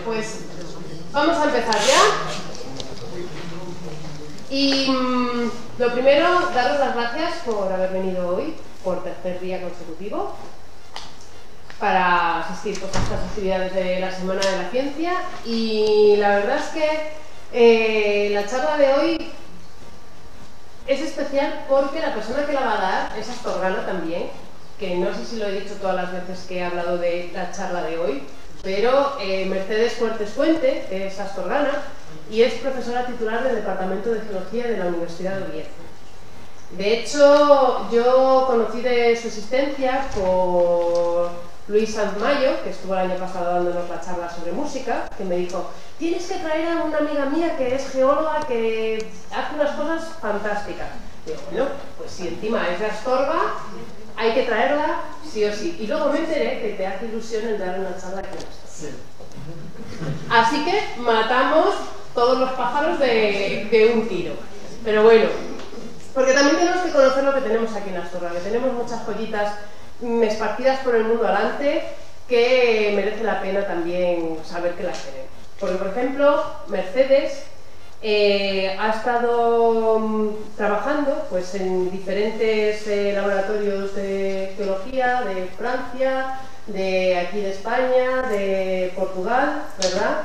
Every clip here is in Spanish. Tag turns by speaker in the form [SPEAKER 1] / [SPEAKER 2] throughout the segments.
[SPEAKER 1] pues vamos a empezar ya. Y lo primero, daros las gracias por haber venido hoy, por tercer día consecutivo, para asistir pues, a estas actividades de la Semana de la Ciencia. Y la verdad es que la charla de hoy es especial porque la persona que la va a dar es astorgana también, que no sé si lo he dicho todas las veces que he hablado de la charla de hoy, pero Mercedes Fuertes Fuente, que es astorgana y es profesora titular del Departamento de Geología de la Universidad de Oviedo. De hecho, yo conocí de su existencia por Luis Sanz Mayo, que estuvo el año pasado dándonos la charla sobre música, que me dijo: tienes que traer a una amiga mía que es geóloga, que hace unas cosas fantásticas. Digo, bueno, pues si encima es de Astorga, hay que traerla sí o sí. Y luego me enteré que te hace ilusión el dar una charla aquí en Astorga. Sí. Así que matamos todos los pájaros de un tiro. Pero bueno, porque también tenemos que conocer lo que tenemos aquí en Astorga, que tenemos muchas joyitas esparcidas por el mundo adelante que merece la pena también saber que las tenemos. Porque, por ejemplo, Mercedes ha estado trabajando pues, en diferentes laboratorios de geología de Francia, de aquí de España, de Portugal, ¿verdad?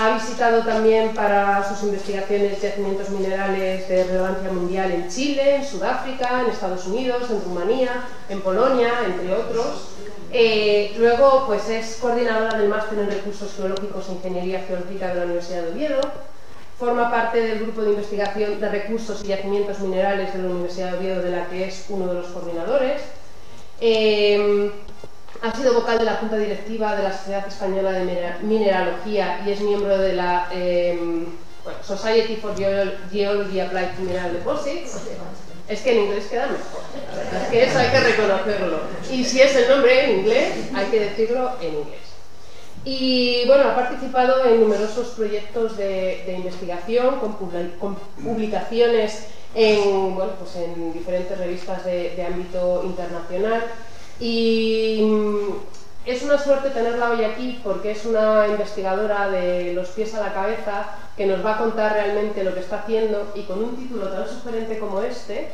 [SPEAKER 1] Ha visitado también para sus investigaciones yacimientos minerales de relevancia mundial en Chile, en Sudáfrica, en Estados Unidos, en Rumanía, en Polonia, entre otros. Luego pues, es coordinadora del Máster en Recursos Geológicos e Ingeniería Geológica de la Universidad de Oviedo. Forma parte del Grupo de Investigación de Recursos y Yacimientos Minerales de la Universidad de Oviedo, de la que es uno de los coordinadores. Ha sido vocal de la Junta Directiva de la Sociedad Española de Mineralogía y es miembro de la Society for Geology Applied to Mineral Deposits. Es que en inglés queda mejor. Es que eso hay que reconocerlo. Y si es el nombre en inglés, hay que decirlo en inglés. Y bueno, ha participado en numerosos proyectos de investigación, con publicaciones en, bueno, pues en diferentes revistas de ámbito internacional. Y es una suerte tenerla hoy aquí porque es una investigadora de los pies a la cabeza que nos va a contar realmente lo que está haciendo, y con un título tan sugerente como este,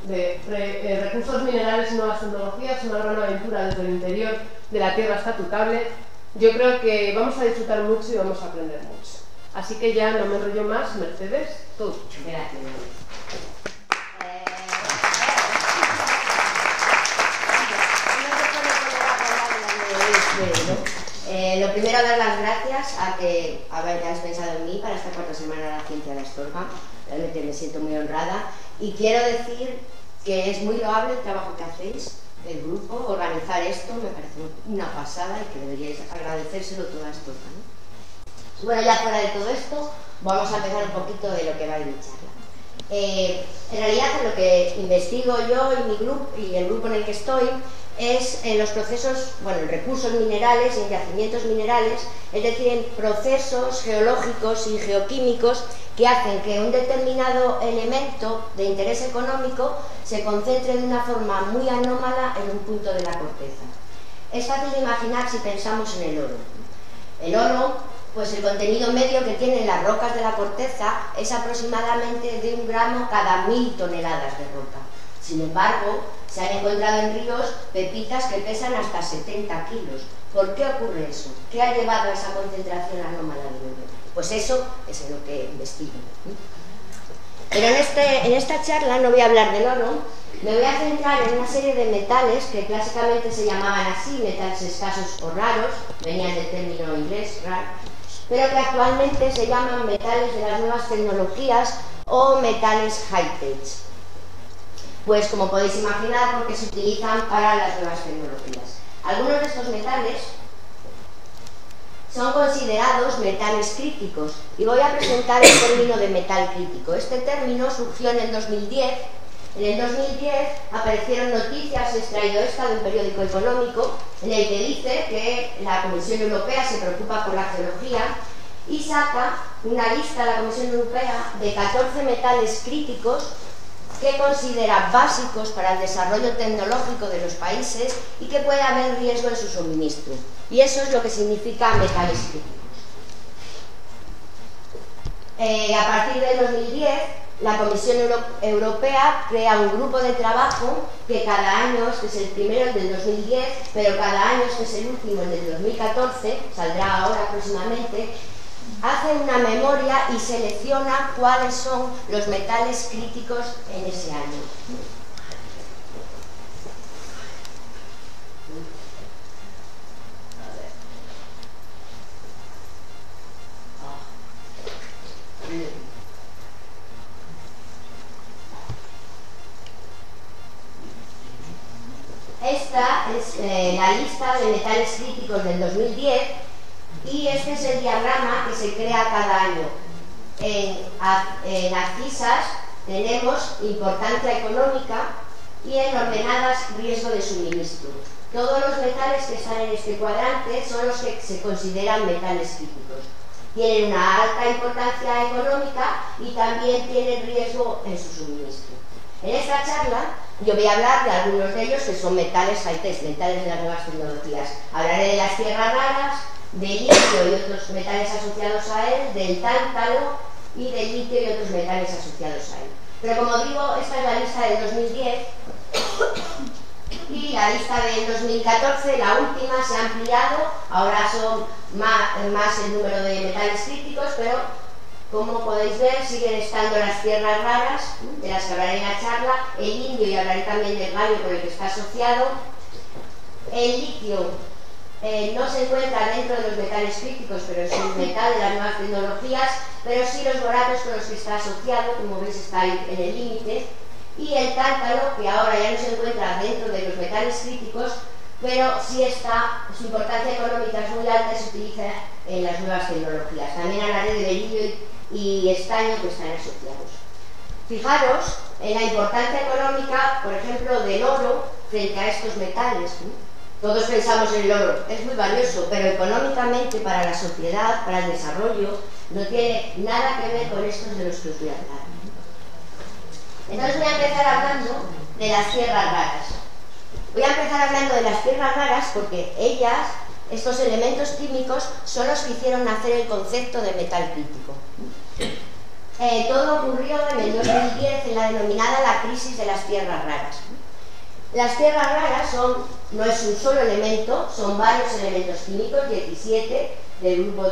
[SPEAKER 1] de Recursos Minerales y Nuevas Tecnologías, una gran aventura desde el interior de la Tierra estatutable, yo creo que vamos a disfrutar mucho y vamos a aprender mucho. Así que ya no me enrollo más. Mercedes, tú.
[SPEAKER 2] Gracias. Lo primero, dar las gracias a que hayáis pensado en mí para esta cuarta semana de la Ciencia de Astorga. Realmente me siento muy honrada y quiero decir que es muy loable el trabajo que hacéis, el grupo. Organizar esto me parece una pasada y que deberíais agradecérselo todo a Astorga, ¿no? Bueno, ya fuera de todo esto, vamos a empezar un poquito de lo que va a ir mi charla. En realidad, lo que investigo yo y mi grupo y el grupo en el que estoy es en los procesos, bueno, en recursos minerales, en yacimientos minerales, es decir, en procesos geológicos y geoquímicos que hacen que un determinado elemento de interés económico se concentre de una forma muy anómala en un punto de la corteza. Es fácil de imaginar si pensamos en el oro. El oro, pues el contenido medio que tienen las rocas de la corteza es aproximadamente de 1 gramo cada 1000 toneladas de roca. Sin embargo, se han encontrado en ríos pepitas que pesan hasta 70 kilos. ¿Por qué ocurre eso? ¿Qué ha llevado a esa concentración anómala de oro? Pues eso es en lo que investigo. Pero en esta charla no voy a hablar del oro, me voy a centrar en una serie de metales que clásicamente se llamaban así, metales escasos o raros, venían del término inglés, rare, pero que actualmente se llaman metales de las nuevas tecnologías o metales high-tech. Pues como podéis imaginar, porque se utilizan para las nuevas tecnologías. Algunos de estos metales son considerados metales críticos y voy a presentar el término de metal crítico. Este término surgió en el 2010. En el 2010 aparecieron noticias, he extraído esta de un periódico económico, en el que dice que la Comisión Europea se preocupa por la geología y saca una lista, la Comisión Europea, de 14 metales críticos que considera básicos para el desarrollo tecnológico de los países y que puede haber riesgo en su suministro. Y eso es lo que significa metales críticos. A partir del 2010, la Comisión Europea crea un grupo de trabajo que cada año, este es el primero, el del 2010, pero cada año, este es el último, el del 2014, saldrá ahora próximamente, hace una memoria y selecciona cuáles son los metales críticos en ese año. Esta es la lista de metales críticos del 2010 y este es el diagrama que se crea cada año. En abscisas tenemos importancia económica y en ordenadas riesgo de suministro. Todos los metales que están en este cuadrante son los que se consideran metales críticos. Tienen una alta importancia económica y también tienen riesgo en su suministro. En esta charla yo voy a hablar de algunos de ellos que son metales high-tech, metales de las nuevas tecnologías. Hablaré de las tierras raras, del litio y otros metales asociados a él, del tántalo y del litio y otros metales asociados a él. Pero como digo, esta es la lista del 2010 y la lista del 2014, la última, se ha ampliado. Ahora son más el número de metales críticos, pero como podéis ver, siguen estando las tierras raras, de las que hablaré en la charla, el indio, y hablaré también del galio con el que está asociado. El litio no se encuentra dentro de los metales críticos, pero es un metal de las nuevas tecnologías, pero sí los boratos con los que está asociado, como veis está ahí en el límite. Y el tántalo, que ahora ya no se encuentra dentro de los metales críticos, pero sí está, su importancia económica es muy alta y se utiliza en las nuevas tecnologías. También hablaré de berilio y estaño que están asociados. Fijaros en la importancia económica, por ejemplo, del oro frente a estos metales. Todos pensamos en el oro, es muy valioso, pero económicamente para la sociedad, para el desarrollo, no tiene nada que ver con estos de los que os voy a hablar. Entonces voy a empezar hablando de las tierras raras. Voy a empezar hablando de las tierras raras porque ellas, estos elementos químicos, son los que hicieron nacer el concepto de metal crítico. Todo ocurrió en el 2010 en la denominada la crisis de las tierras raras. Las tierras raras no es un solo elemento, son varios elementos químicos, 17 del grupo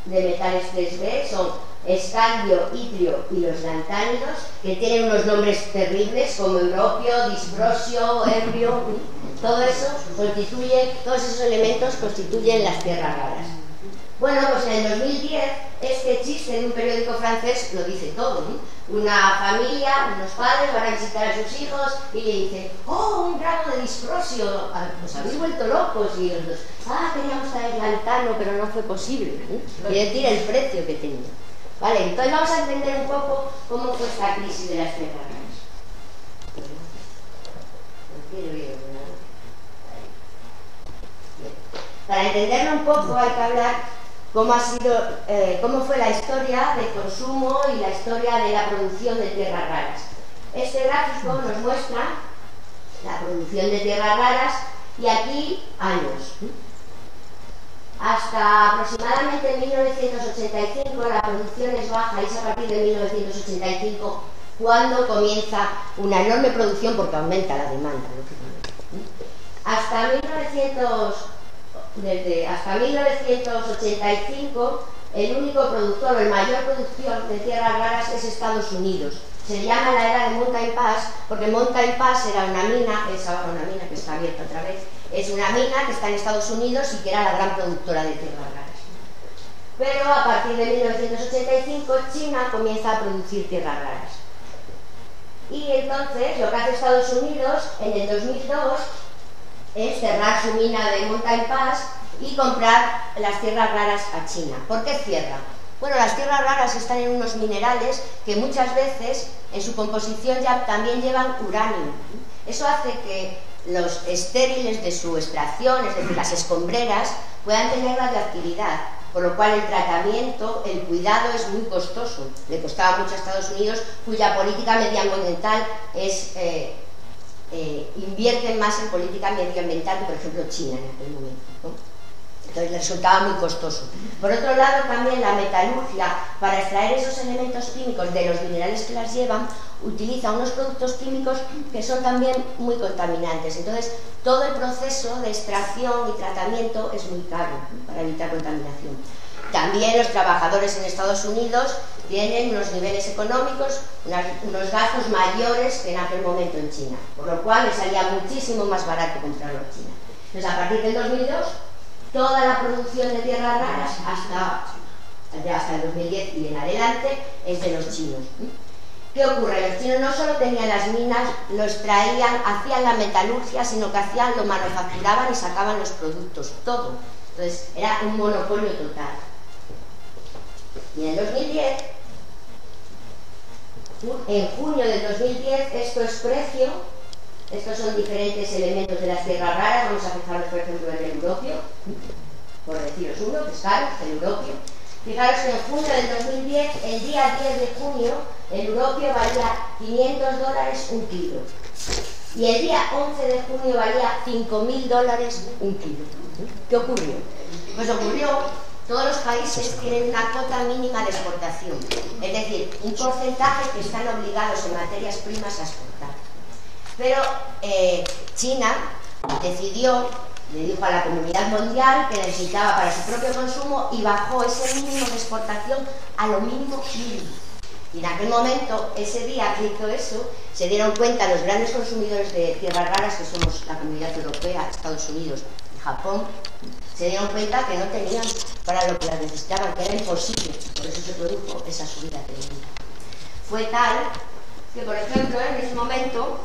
[SPEAKER 2] de metales 3B, son escandio, itrio y los lantánidos, que tienen unos nombres terribles como europio, disprosio, erbio. Todo eso todos esos elementos constituyen las tierras raras. Bueno, pues en el 2010 este chiste de un periódico francés lo dice todo, ¿no? Una familia, unos padres van a visitar a sus hijos y le dicen: ¡oh, un gramo de disprosio! Os habéis vuelto locos. Y los dos: queríamos traer lantano, pero no fue posible, ¿no? Quiere decir el precio que tenía. Vale, entonces vamos a entender un poco cómo fue esta crisis de las tierras raras. Para entenderlo un poco hay que hablar cómo fue la historia del consumo y la historia de la producción de tierras raras. Este gráfico nos muestra la producción de tierras raras y aquí años. Hasta aproximadamente 1985 la producción es baja y es a partir de 1985 cuando comienza una enorme producción porque aumenta la demanda, lógicamente. Hasta 1985 el único productor o el mayor productor de tierras raras es Estados Unidos. Se llama la era de Mountain Pass porque Mountain Pass era una mina, es ahora una mina que está abierta otra vez, es una mina que está en Estados Unidos y que era la gran productora de tierras raras. Pero a partir de 1985 China comienza a producir tierras raras. Y entonces lo que hace Estados Unidos en el 2002 es cerrar su mina de Mountain Pass y comprar las tierras raras a China. ¿Por qué cierra? Bueno, las tierras raras están en unos minerales que muchas veces en su composición ya también llevan uranio. Eso hace que los estériles de su extracción, es decir, las escombreras, puedan tener radioactividad. por lo cual el tratamiento, el cuidado es muy costoso. Le costaba mucho a Estados Unidos, cuya política medioambiental es, invierte más en política medioambiental que, por ejemplo, China en aquel momento, ¿no? Entonces le resultaba muy costoso. Por otro lado, también la metalurgia, para extraer esos elementos químicos de los minerales que las llevan, utiliza unos productos químicos que son también muy contaminantes. Entonces, todo el proceso de extracción y tratamiento es muy caro, ¿no?, para evitar contaminación. También los trabajadores en Estados Unidos tienen unos niveles económicos, unos gastos mayores que en aquel momento en China, por lo cual les salía muchísimo más barato comprarlo en China. Entonces, a partir del 2002, toda la producción de tierras raras hasta el 2010 y en adelante es de los chinos. ¿Qué ocurre? Los chinos no solo tenían las minas, lo extraían, hacían la metalurgia, sino que lo manufacturaban y sacaban los productos, todo. Entonces era un monopolio total. Y en el 2010, en junio del 2010, esto es precio. Estos son diferentes elementos de las tierras raras. Vamos a fijarnos, por ejemplo, en el europio, por deciros uno, que es caro, el europio. Fijaros que en junio del 2010, el día 10 de junio, el europio valía $500 un kilo. Y el día 11 de junio valía $5.000 un kilo. ¿Qué ocurrió? Pues ocurrió, todos los países tienen una cuota mínima de exportación, es decir, un porcentaje que están obligados en materias primas a exportar. Pero China decidió, le dijo a la comunidad mundial que necesitaba para su propio consumo y bajó ese mínimo de exportación a lo mínimo mínimo. Y en aquel momento, ese día que hizo eso, se dieron cuenta los grandes consumidores de tierras raras, que somos la comunidad europea, Estados Unidos y Japón, se dieron cuenta que no tenían para lo que las necesitaban, que era imposible. Por eso se produjo esa subida tremenda. Fue tal que, por ejemplo, en ese momento,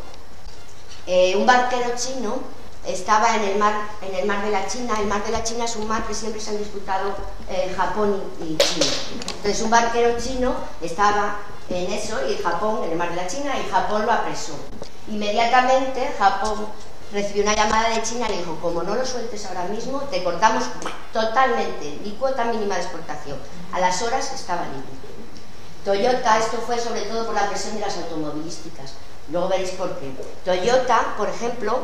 [SPEAKER 2] un barquero chino estaba en el mar de la China. El mar de la China es un mar que siempre se han disputado Japón y China. Entonces un barquero chino estaba en eso, y Japón, en el mar de la China, y Japón lo apresó. Inmediatamente Japón recibió una llamada de China y le dijo: como no lo sueltes ahora mismo, te cortamos totalmente, ni cuota mínima de exportación. A las horas estaba libre. Toyota, esto fue sobre todo por la presión de las automovilísticas. Luego veréis por qué. Toyota, por ejemplo,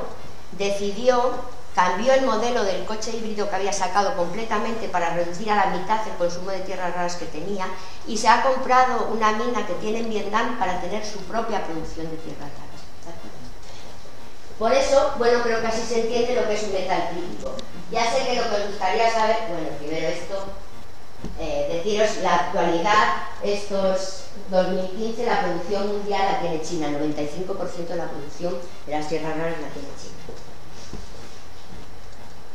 [SPEAKER 2] cambió el modelo del coche híbrido que había sacado completamente para reducir a la mitad el consumo de tierras raras que tenía, y se ha comprado una mina que tiene en Vietnam para tener su propia producción de tierras raras. Por eso, bueno, creo que así se entiende lo que es un metal crítico. Ya sé que lo que os gustaría saber, bueno, primero esto, deciros la actualidad. Esto es 2015, la producción mundial la tiene China, el 95% de la producción de las tierras raras la tiene China.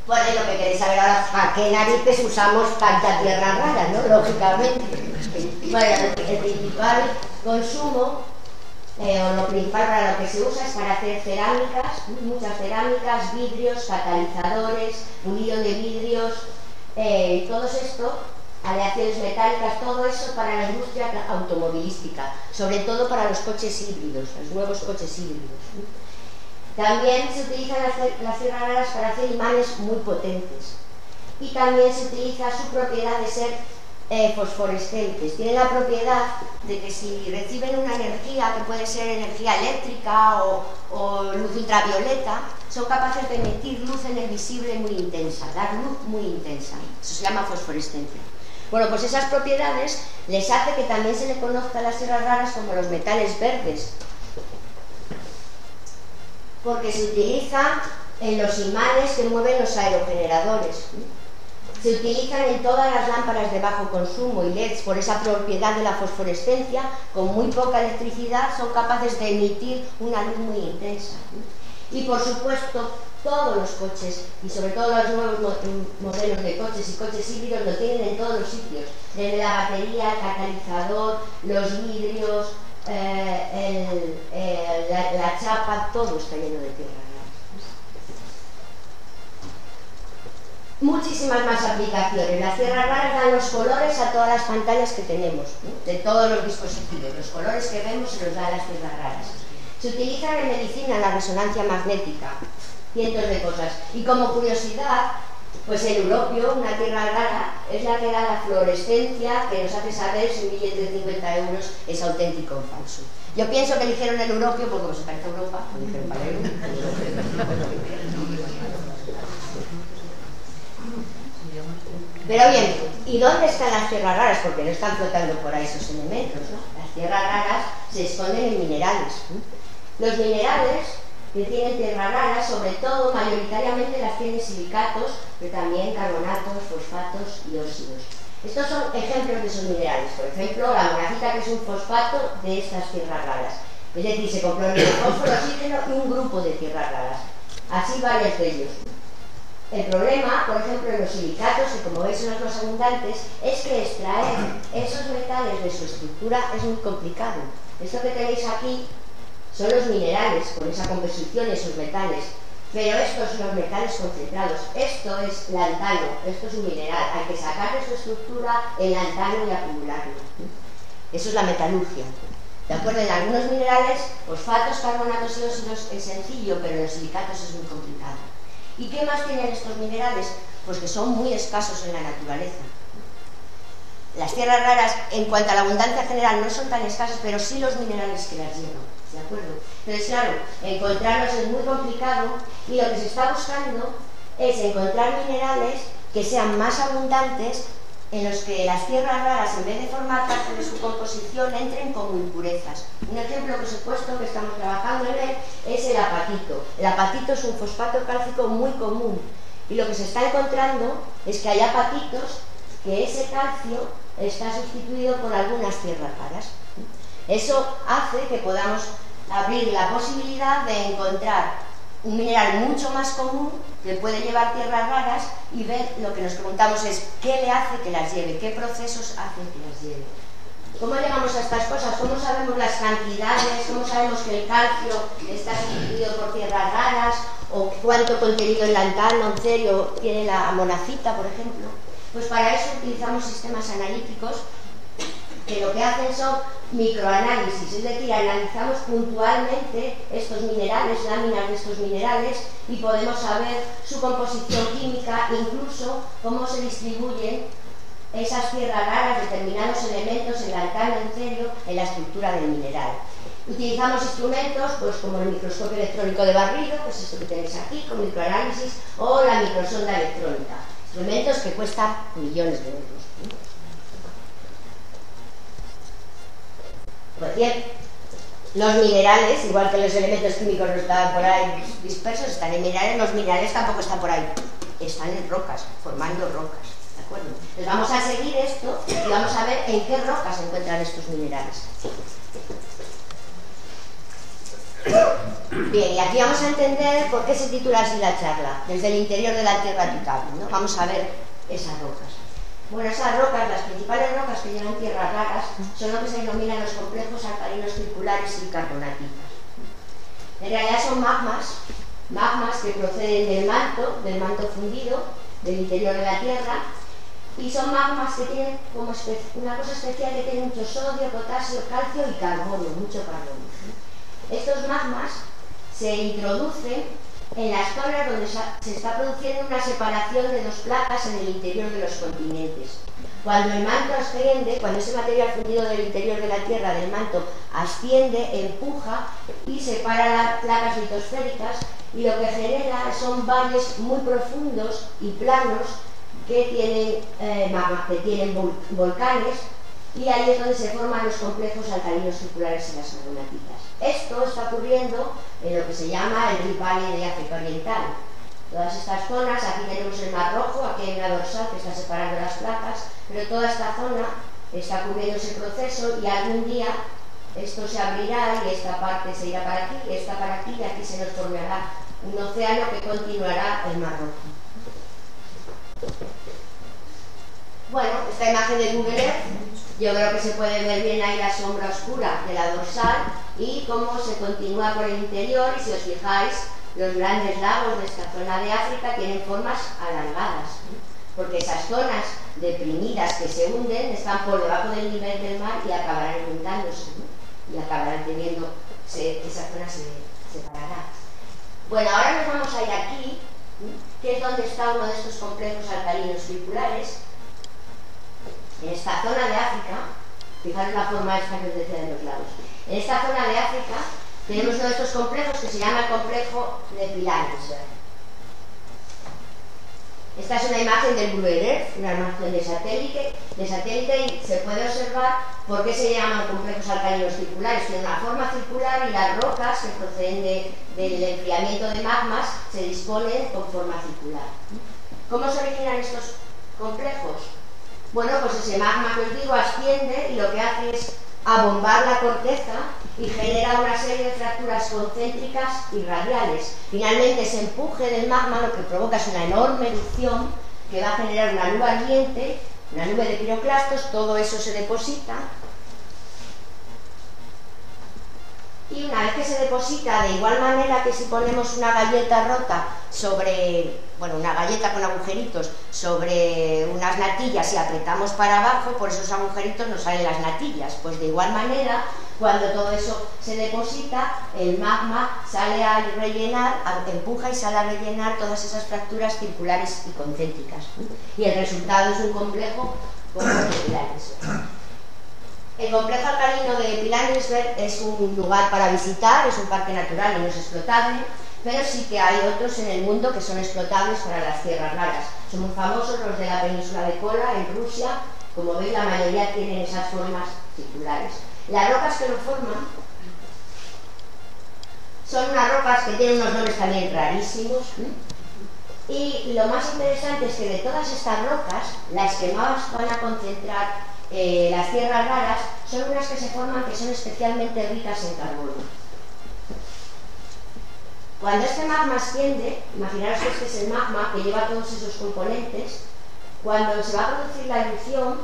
[SPEAKER 2] Bueno, es lo que queréis saber ahora, ¿a qué narices usamos tanta tierra rara, no? Lógicamente. Bueno, el principal consumo, o lo principal para lo que se usa es para hacer cerámicas, muchas cerámicas, vidrios, catalizadores, pulido de vidrios, todo esto, aleaciones metálicas, todo eso para la industria automovilística, sobre todo para los coches híbridos, los nuevos coches híbridos. También se utilizan las tierras raras para hacer imanes muy potentes, y también se utiliza su propiedad de ser fosforescentes. Tienen la propiedad de que si reciben una energía, que puede ser energía eléctrica o luz ultravioleta, son capaces de emitir luz en el visible muy intensa, dar luz muy intensa. Eso se llama fosforescencia. Bueno, pues esas propiedades les hace que también se le conozca a las tierras raras como los metales verdes, porque se utiliza en los imanes que mueven los aerogeneradores. Se utilizan en todas las lámparas de bajo consumo y LEDs por esa propiedad de la fosforescencia. Con muy poca electricidad son capaces de emitir una luz muy intensa. Y por supuesto, todos los coches, y sobre todo los nuevos modelos de coches y coches híbridos, lo tienen en todos los sitios, desde la batería, el catalizador, los vidrios, la chapa, todo está lleno de tierra rara. Muchísimas más aplicaciones. Las tierras raras dan los colores a todas las pantallas que tenemos, ¿no?, de todos los dispositivos. Los colores que vemos se los dan las tierras raras. Se utilizan en medicina, en la resonancia magnética, cientos de cosas. Y como curiosidad, Pues el europio, una tierra rara, es la que da la fluorescencia que nos hace saber si un billete de 50 euros es auténtico o falso. Yo pienso que eligieron el europio porque como se parece a Europa, pues dijeron para él. Pero bien, ¿y dónde están las tierras raras? Porque no están flotando por ahí esos elementos, ¿no? Las tierras raras se esconden en minerales. Los minerales que tienen tierras raras, sobre todo, mayoritariamente las tienen silicatos, pero también carbonatos, fosfatos y óxidos. Estos son ejemplos de esos minerales. Por ejemplo, la monazita, que es un fosfato de estas tierras raras. Es decir, se compone el fósforo, oxígeno y un grupo de tierras raras. Así varios de ellos. El problema, por ejemplo, en los silicatos, que como veis son los más abundantes, es que extraer esos metales de su estructura es muy complicado. Esto que tenéis aquí son los minerales, con esa composición y esos metales. Pero estos son los metales concentrados. Esto es lantano, esto es un mineral. Hay que sacar de su estructura el lantano y acumularlo. Eso es la metalurgia. ¿De acuerdo? En algunos minerales, fosfatos, carbonatos y óxidos es sencillo, pero en los silicatos es muy complicado. ¿Y qué más tienen estos minerales? Pues que son muy escasos en la naturaleza. Las tierras raras, en cuanto a la abundancia general, no son tan escasas, pero sí los minerales que las llevan. ¿De acuerdo? Entonces, claro, encontrarlos es muy complicado y lo que se está buscando es encontrar minerales que sean más abundantes, en los que las tierras raras, en vez de formar parte de su composición, entren como impurezas. Un ejemplo que os he puesto, que estamos trabajando en él, es el apatito. El apatito es un fosfato cálcico muy común y lo que se está encontrando es que hay apatitos que ese calcio está sustituido por algunas tierras raras. Eso hace que podamos abrir la posibilidad de encontrar un mineral mucho más común que puede llevar tierras raras y ver, lo que nos preguntamos es ¿qué le hace que las lleve? ¿Qué procesos hacen que las lleve? ¿Cómo llegamos a estas cosas? ¿Cómo sabemos las cantidades? ¿Cómo sabemos que el calcio está sustituido por tierras raras? ¿O cuánto contenido en lantano, en cerio, tiene la monazita, por ejemplo? Pues para eso utilizamos sistemas analíticos que lo que hacen son microanálisis, es decir, analizamos puntualmente estos minerales, láminas de estos minerales, y podemos saber su composición química, incluso cómo se distribuyen esas tierras raras, determinados elementos en lantano, en cerio, en la estructura del mineral. Utilizamos instrumentos pues como el microscopio electrónico de barrido, pues esto que tenéis aquí, con microanálisis, o la microsonda electrónica, instrumentos que cuestan millones de euros. Pues bien, los minerales, igual que los elementos químicos no estaban por ahí dispersos, están en minerales. Los minerales tampoco están por ahí, están en rocas, formando rocas, ¿de acuerdo? Entonces vamos a seguir esto y vamos a ver en qué rocas se encuentran estos minerales. Bien, y aquí vamos a entender por qué se titula así la charla, desde el interior de la Tierra habitable, ¿no? Vamos a ver esas rocas. Bueno, esas rocas, las principales rocas que llevan tierras raras, son lo que se denominan los complejos alcalinos circulares y carbonatitas. En realidad son magmas que proceden del manto fundido, del interior de la Tierra, y son magmas que tienen como una cosa especial, que tienen mucho sodio, potasio, calcio y carbono, mucho carbono. Estos magmas se introducen en las zonas donde se está produciendo una separación de dos placas en el interior de los continentes. Cuando el manto asciende, cuando ese material fundido del interior de la Tierra, del manto, asciende, empuja y separa las placas litosféricas, y lo que genera son valles muy profundos y planos que tienen magma, que tienen volcanes, y ahí es donde se forman los complejos alcalinos circulares en las carbonatitas. Esto está ocurriendo en lo que se llama el Rift Valley de África Oriental. Todas estas zonas, aquí tenemos el Mar Rojo, aquí hay una dorsal que está separando las placas, pero toda esta zona está cubriendo ese proceso, y algún día esto se abrirá y esta parte se irá para aquí, y esta para aquí, y aquí se nos formará un océano que continuará el Mar Rojo. Bueno, esta imagen de Google Earth, yo creo que se puede ver bien ahí la sombra oscura de la dorsal y cómo se continúa por el interior, y si os fijáis, los grandes lagos de esta zona de África tienen formas alargadas, porque esas zonas deprimidas que se hunden están por debajo del nivel del mar y acabarán inundándose, ¿no? Y acabarán teniendo, esa zona se separará. Bueno, ahora nos vamos a ir aquí, ¿no? que es donde está uno de estos complejos alcalinos circulares. En esta zona de África, fijaros la forma esta que os decía de los lados. En esta zona de África tenemos uno de estos complejos que se llama el complejo de Pilares. Esta es una imagen del Google Earth, una imagen de satélite y se puede observar por qué se llaman complejos alcalinos circulares. Tienen una forma circular y las rocas que proceden del enfriamiento de magmas se disponen con forma circular. ¿Cómo se originan estos complejos? Bueno, pues ese magma que os digo asciende y lo que hace es abombar la corteza y genera una serie de fracturas concéntricas y radiales. Finalmente, ese empuje del magma lo que provoca es una enorme erupción que va a generar una nube ardiente, una nube de piroclastos. Todo eso se deposita y una vez que se deposita, de igual manera que si ponemos una galleta rota sobre, bueno, una galleta con agujeritos sobre unas natillas y apretamos para abajo, por esos agujeritos nos salen las natillas. Pues de igual manera, cuando todo eso se deposita, el magma sale a rellenar, empuja y sale a rellenar todas esas fracturas circulares y concéntricas. Y el resultado es un complejo como el de Pilares. El complejo alcalino de Pilanesberg es un lugar para visitar, es un parque natural y no es explotable, pero sí que hay otros en el mundo que son explotables para las tierras raras. Son muy famosos los de la península de Kola, en Rusia. Como veis, la mayoría tienen esas formas circulares. Las rocas que lo forman son unas rocas que tienen unos nombres también rarísimos, y lo más interesante es que de todas estas rocas, las que más van a concentrar las tierras raras son unas que se forman que son especialmente ricas en carbono. Cuando este magma asciende, imaginaros que este es el magma que lleva todos esos componentes. Cuando se va a producir la erupción,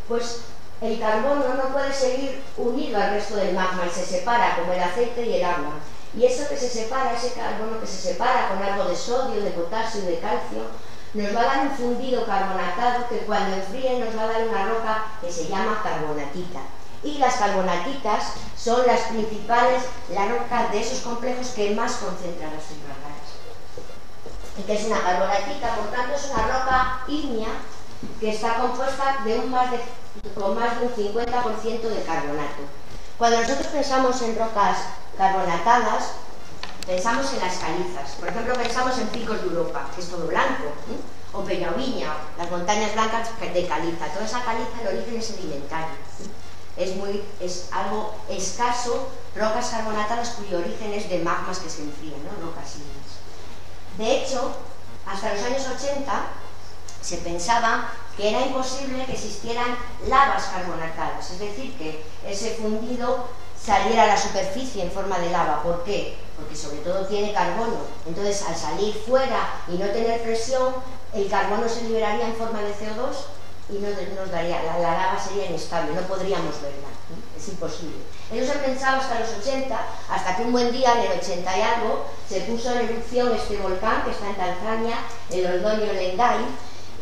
[SPEAKER 2] pues el carbono no puede seguir unido al resto del magma y se separa, como el aceite y el agua. Y eso que se separa, ese carbono que se separa con algo de sodio, de potasio y de calcio, nos va a dar un fundido carbonatado que cuando enfríe nos va a dar una roca que se llama carbonatita. Y las carbonatitas son las principales, la roca de esos complejos que más concentran las tierras raras. Y que es una carbonatita, por tanto es una roca ígnea que está compuesta con más de un 50% de carbonato. Cuando nosotros pensamos en rocas carbonatadas, pensamos en las calizas. Por ejemplo, pensamos en Picos de Europa, que es todo blanco, o Peñauviña, las montañas blancas de caliza. Toda esa caliza, el origen es sedimentario. Es algo escaso, rocas carbonatadas cuyo origen es de magmas que se enfrían, ¿no? Rocas ígneas. De hecho, hasta los años 80 se pensaba que era imposible que existieran lavas carbonatadas, es decir, que ese fundido saliera a la superficie en forma de lava. ¿Por qué? Porque sobre todo tiene carbono. Entonces, al salir fuera y no tener presión, el carbono se liberaría en forma de CO2 y nos daría, la lava sería inestable, no podríamos verla, es imposible. Eso se pensaba hasta los 80, hasta que un buen día, en el 80 y algo, se puso en erupción este volcán que está en Tanzania, el Oldonyo Lengai,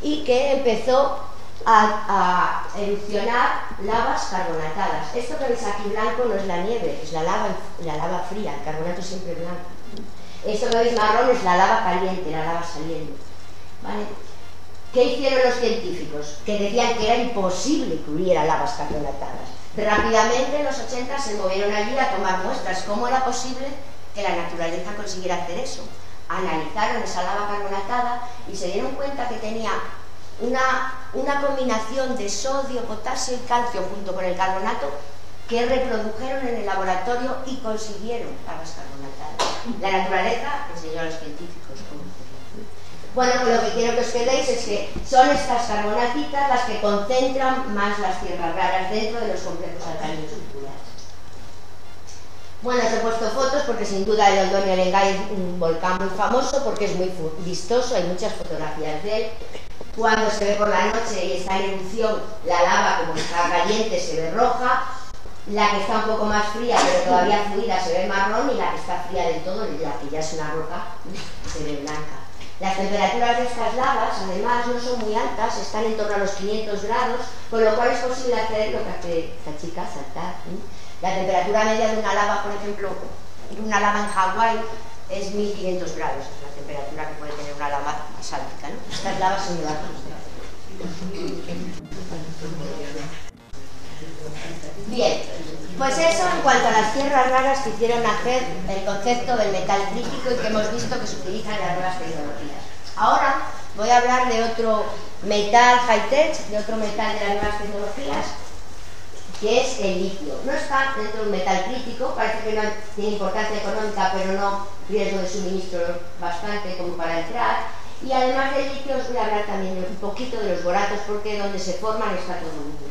[SPEAKER 2] y que empezó a erupcionar lavas carbonatadas. Esto que veis aquí blanco no es la nieve, es la lava fría, el carbonato siempre es blanco. Esto que veis marrón es la lava caliente, la lava saliendo. ¿Vale? ¿Qué hicieron los científicos? Que decían que era imposible que hubiera lavas carbonatadas. Rápidamente en los 80 se movieron allí a tomar muestras. ¿Cómo era posible que la naturaleza consiguiera hacer eso? Analizaron esa lava carbonatada y se dieron cuenta que tenía una combinación de sodio, potasio y calcio junto con el carbonato que reprodujeron en el laboratorio y consiguieron lavas carbonatadas. La naturaleza enseñó a los científicos cómo hacerlo. Bueno, pues lo que quiero que os quedéis es que son estas carbonatitas las que concentran más las tierras raras dentro de los complejos alcalinos circulares. Bueno, os he puesto fotos porque sin duda el Oldonyo Lengai es un volcán muy famoso porque es muy vistoso, hay muchas fotografías de él. Cuando se ve por la noche y está en erupción, la lava, como está caliente, se ve roja. La que está un poco más fría, pero todavía fluida, se ve marrón, y la que está fría del todo, la que ya es una roca, se ve blanca. Las temperaturas de estas lavas, además, no son muy altas, están en torno a los 500 grados, con lo cual es posible hacer lo que hace esta chica, saltar. La temperatura media de una lava, por ejemplo, una lava en Hawái, es 1500 grados, es la temperatura que puede tener una lava basáltica, ¿no? Estas lavas son de basáltica. Bien, pues eso en cuanto a las tierras raras que hicieron nacer el concepto del metal crítico y que hemos visto que se utiliza en las nuevas tecnologías. Ahora voy a hablar de otro metal high-tech, de otro metal de las nuevas tecnologías, que es el litio. No está dentro de un metal crítico, parece que no tiene importancia económica, pero no riesgo de suministro bastante como para entrar. Y además del litio os voy a hablar también de un poquito de los boratos, porque donde se forman está todo el mundo.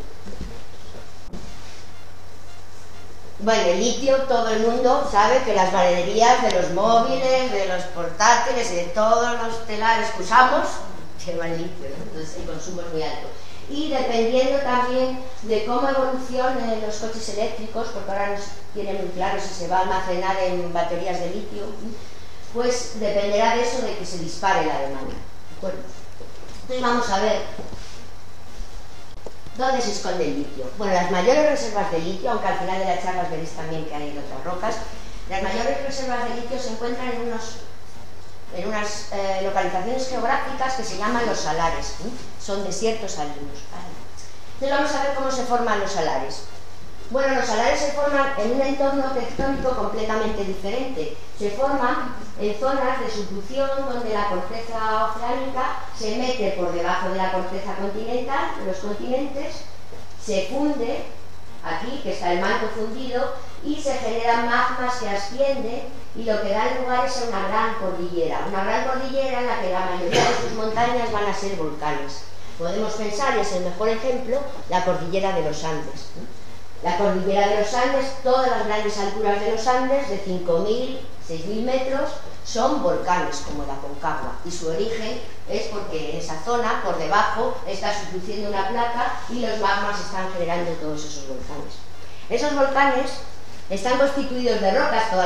[SPEAKER 2] Bueno, el litio, todo el mundo sabe que las baterías de los móviles, de los portátiles y de todos los telares que usamos llevan litio, ¿no? Entonces el consumo es muy alto. Y dependiendo también de cómo evolucionen los coches eléctricos, porque ahora no se tiene muy claro si se va a almacenar en baterías de litio, pues dependerá de eso, de que se dispare la demanda. ¿De acuerdo? Entonces vamos a ver dónde se esconde el litio. Bueno, las mayores reservas de litio, aunque al final de la charla veréis también que hay en otras rocas, las mayores reservas de litio se encuentran en unas localizaciones geográficas que se llaman los salares, ¿sí? Son desiertos salinos. Entonces vamos a ver cómo se forman los salares. Bueno, los salares se forman en un entorno tectónico completamente diferente. Se forman en zonas de subducción donde la corteza oceánica se mete por debajo de la corteza continental, de los continentes, se funde aquí, que está el manto fundido, y se generan magmas que ascienden y lo que da lugar es a una gran cordillera en la que la mayoría de sus montañas van a ser volcanes. Podemos pensar, y es el mejor ejemplo, la cordillera de los Andes. La cordillera de los Andes, todas las grandes alturas de los Andes, de 5.000, 6.000 metros, son volcanes, como la Aconcagua, y su origen es porque en esa zona, por debajo, está subduciendo una placa y los magmas están generando todos esos volcanes. Esos volcanes están constituidos de rocas, toda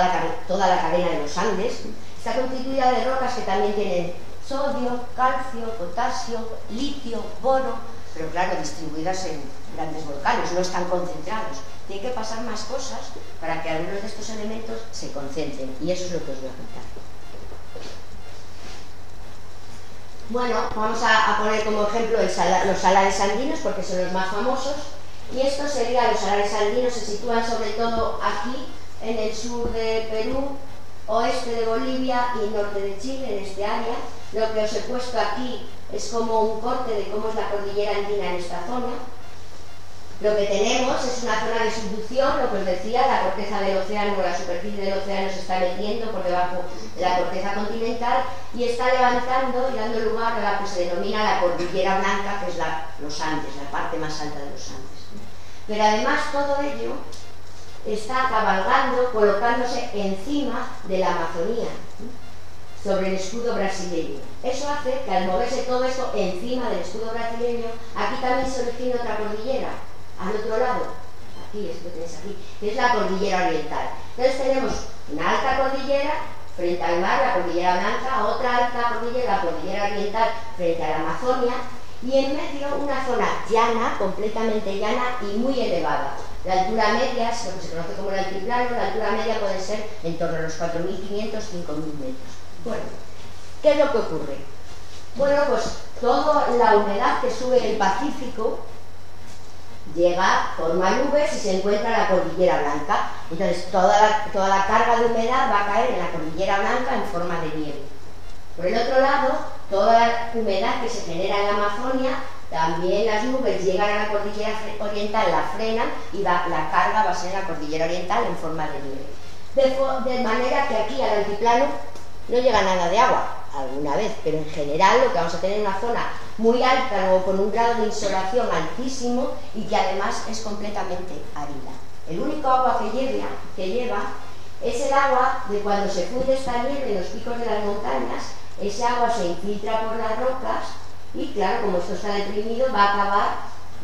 [SPEAKER 2] la cadena de los Andes, está constituida de rocas que también tienen sodio, calcio, potasio, litio, boro, pero claro, distribuidas en grandes volcanes, no están concentrados. Tiene que pasar más cosas para que algunos de estos elementos se concentren, y eso es lo que os voy a contar. Bueno, vamos a poner como ejemplo los salares andinos, porque son los más famosos, y estos serían los salares andinos, se sitúan sobre todo aquí, en el sur de Perú, oeste de Bolivia y norte de Chile, en este área. Lo que os he puesto aquí es como un corte de cómo es la cordillera andina en esta zona. Lo que tenemos es una zona de subducción, lo que os decía, la corteza del océano, la superficie del océano se está metiendo por debajo de la corteza continental y está levantando y dando lugar a la que se denomina la cordillera blanca, que es los Andes, la parte más alta de los Andes. Pero además todo ello está cabalgando, colocándose encima de la Amazonía, sobre el escudo brasileño. Eso hace que al moverse todo esto encima del escudo brasileño, aquí también se origina otra cordillera, al otro lado, aquí, esto que tenéis aquí, que es la cordillera oriental. Entonces tenemos una alta cordillera frente al mar, la cordillera blanca, otra alta cordillera, la cordillera oriental frente a la Amazonia, y en medio una zona llana, completamente llana y muy elevada. La altura media es lo que se conoce como el altiplano, la altura media puede ser en torno a los 4.500, 5.000 metros. Bueno, ¿qué es lo que ocurre? Bueno, pues toda la humedad que sube del Pacífico llega, forma nubes y se encuentra en la cordillera blanca. Entonces toda la carga de humedad va a caer en la cordillera blanca en forma de nieve. Por el otro lado, toda la humedad que se genera en la Amazonia, también las nubes llegan a la cordillera oriental, la frenan y la carga va a ser en la cordillera oriental en forma de nieve. De manera que aquí al altiplano no llega nada de agua, alguna vez, pero en general lo que vamos a tener es una zona muy alta o con un grado de insolación altísimo y que además es completamente árida. El único agua que lleva es el agua de cuando se funde esta nieve en los picos de las montañas. Ese agua se infiltra por las rocas y claro, como esto está deprimido, va a acabar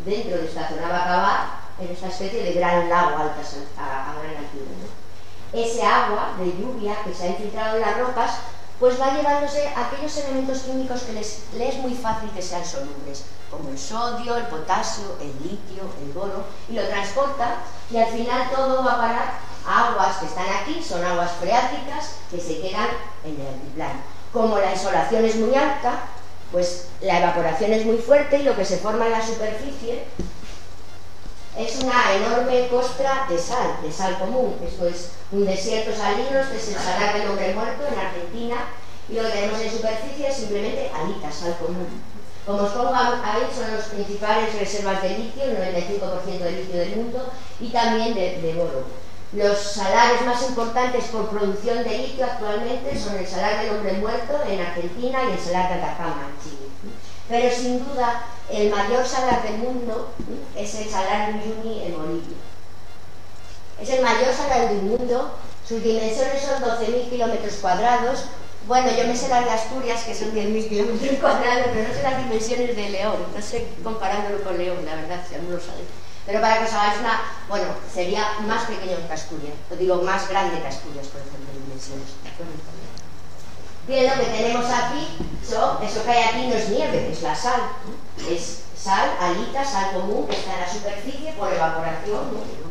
[SPEAKER 2] dentro de esta zona, va a acabar en esta especie de gran lago a gran altura, ¿no? Ese agua de lluvia que se ha infiltrado en las rocas pues va llevándose aquellos elementos químicos que les es muy fácil que sean solubles, como el sodio, el potasio, el litio, el boro, y lo transporta y al final todo va a parar a aguas que están aquí, son aguas freáticas que se quedan en el altiplano. como la insolación es muy alta, pues la evaporación es muy fuerte y lo que se forma en la superficie es una enorme costra de sal común. Esto es un desierto salino, este es el salar del hombre muerto en Argentina, y lo que tenemos en superficie es simplemente alitas, sal común. Como os pongo ahí, son las principales reservas de litio, el 95% de litio del mundo, y también de oro. Los salares más importantes por producción de litio actualmente son el salar del hombre muerto en Argentina y el salar de Atacama en Chile. Pero sin duda el mayor salar del mundo es el salar de Uyuni en Bolivia. Es el mayor salar del mundo, sus dimensiones son 12.000 kilómetros cuadrados. Bueno, yo me sé las de Asturias, que son 10.000 kilómetros cuadrados, pero no sé las dimensiones de León, no sé comparándolo con León, la verdad, si alguno lo sabe. Pero para que os hagáis una, bueno, sería más pequeño que Asturias, os digo más grande que Asturias, por ejemplo, en dimensiones. Bien, lo que tenemos aquí, eso que hay aquí no es nieve, es la sal. Es sal, alita, sal común, que está en la superficie por evaporación.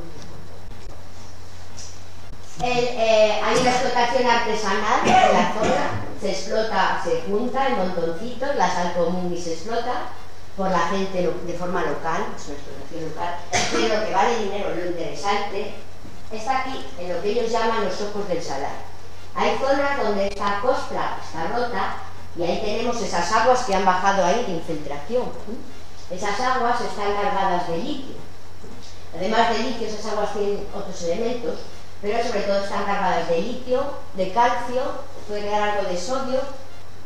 [SPEAKER 2] Hay una explotación artesanal en la zona, se explota, se junta en montoncitos, la sal común y se explota por la gente de forma local, es una explotación local, pero lo que vale dinero, lo interesante, está aquí, en lo que ellos llaman los ojos del salar. Hay zonas donde esta costra está rota y ahí tenemos esas aguas que han bajado ahí de infiltración. Esas aguas están cargadas de litio. Además de litio, esas aguas tienen otros elementos, pero sobre todo están cargadas de litio, de calcio, puede quedar algo de sodio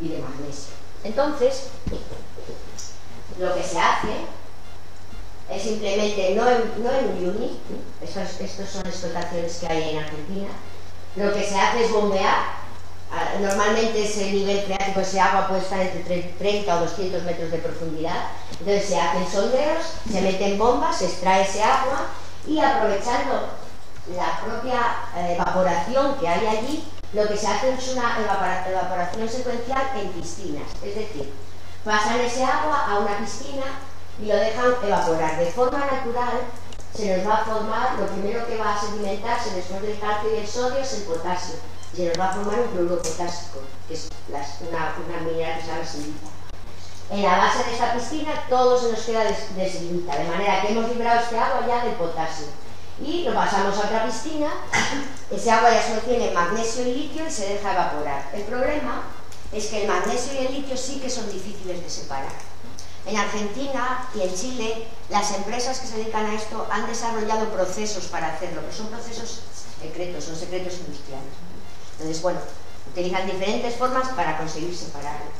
[SPEAKER 2] y de magnesio. Entonces, lo que se hace es simplemente, no en Uyuni, estas son explotaciones que hay en Argentina, lo que se hace es bombear. Normalmente ese nivel freático, ese agua puede estar entre 30 o 200 metros de profundidad. Entonces se hacen sondeos, se meten bombas, se extrae ese agua y aprovechando la propia evaporación que hay allí, lo que se hace es una evaporación secuencial en piscinas. Es decir, pasan ese agua a una piscina y lo dejan evaporar. De forma natural se nos va a formar, lo primero que va a sedimentarse después del calcio y el sodio es el potasio. Se nos va a formar un cloruro potásico, que es una mineral que se llama silita. En la base de esta piscina todo se nos queda de silita, de manera que hemos librado este agua ya del potasio. Y lo pasamos a otra piscina, ese agua ya solo tiene magnesio y litio y se deja evaporar. El problema es que el magnesio y el litio sí que son difíciles de separar. En Argentina y en Chile, las empresas que se dedican a esto han desarrollado procesos para hacerlo, pero son procesos secretos, son secretos industriales. Entonces, bueno, utilizan diferentes formas para conseguir separarlo.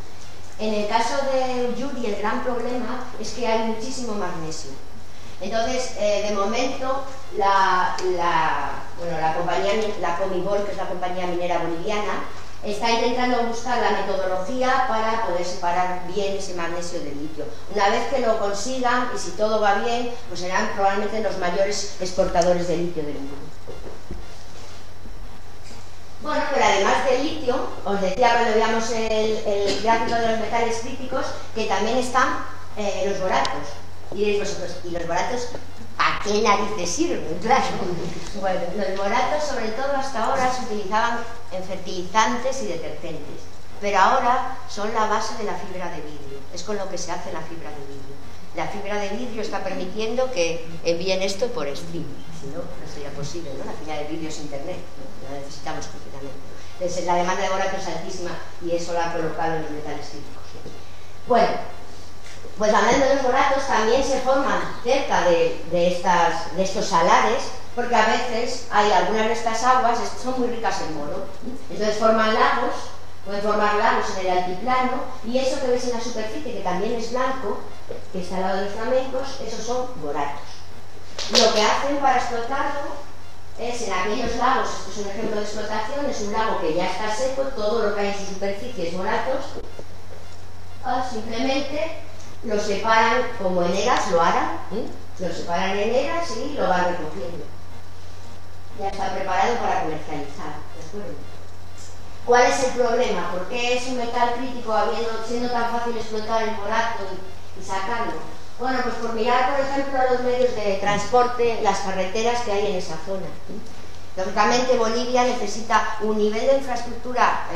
[SPEAKER 2] En el caso de Uyuni, el gran problema es que hay muchísimo magnesio. Entonces, de momento, la Comibol, que es la compañía minera boliviana, está intentando buscar la metodología para poder separar bien ese magnesio del litio. Una vez que lo consigan, y si todo va bien, pues serán probablemente los mayores exportadores de litio del mundo. Bueno, pero además del litio, os decía cuando veíamos el gráfico de los metales críticos, que también están los boratos. Y diréis vosotros, ¿y los boratos a qué narices sirven? Claro. Bueno, los boratos sobre todo hasta ahora se utilizaban en fertilizantes y detergentes, pero ahora son la base de la fibra de vidrio, es con lo que se hace la fibra de vidrio. La fibra de vidrio está permitiendo que envíen esto por stream, si no, no sería posible, ¿no? La fibra de vidrio es internet, ¿no? La necesitamos completamente. Entonces, la demanda de borato es altísima y eso la ha colocado en los metales críticos. Bueno, pues hablando de los boratos, también se forman cerca de estos salares, porque a veces hay algunas de estas aguas que son muy ricas en boro. Entonces forman lagos, pueden formar lagos en el altiplano, y eso que ves en la superficie, que también es blanco, que está al lado de los flamencos, esos son boratos. Lo que hacen para explotarlo es en aquellos lagos, esto es un ejemplo de explotación, es un lago que ya está seco, todo lo que hay en su superficie es boratos, simplemente lo separan como en eras, lo harán, lo separan en eras y lo van recogiendo. Ya está preparado para comercializar, ¿de acuerdo? ¿Cuál es el problema? ¿Por qué es un metal crítico siendo tan fácil explotar el borato y sacarlo? Bueno, pues por mirar, por ejemplo, los medios de transporte, las carreteras que hay en esa zona. Lógicamente Bolivia necesita un nivel de infraestructura